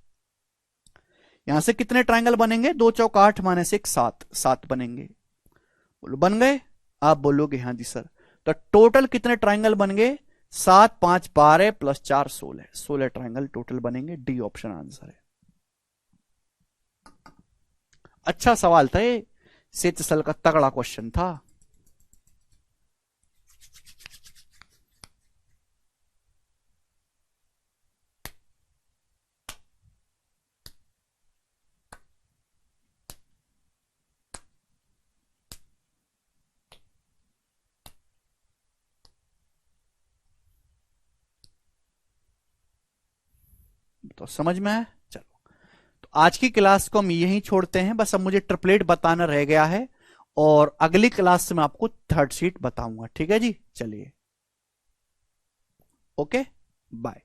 यहां से कितने ट्राइंगल बनेंगे? 2 चौक 8 माइनस 1 7, 7 बनेंगे। बोलो बन गए? आप बोलोगे हाँ जी सर। तो टोटल कितने ट्राइंगल बन गए? 7 5 12 प्लस 4 16, 16 ट्राइंगल टोटल बनेंगे। डी ऑप्शन आंसर है। अच्छा सवाल था ये, सेतसल का तगड़ा क्वेश्चन था। तो समझ में है? चलो, तो आज की क्लास को हम यहीं छोड़ते हैं। बस अब मुझे ट्रिपलेट बताना रह गया है और अगली क्लास से मैं आपको थर्ड शीट बताऊंगा। ठीक है जी, चलिए, ओके, बाय।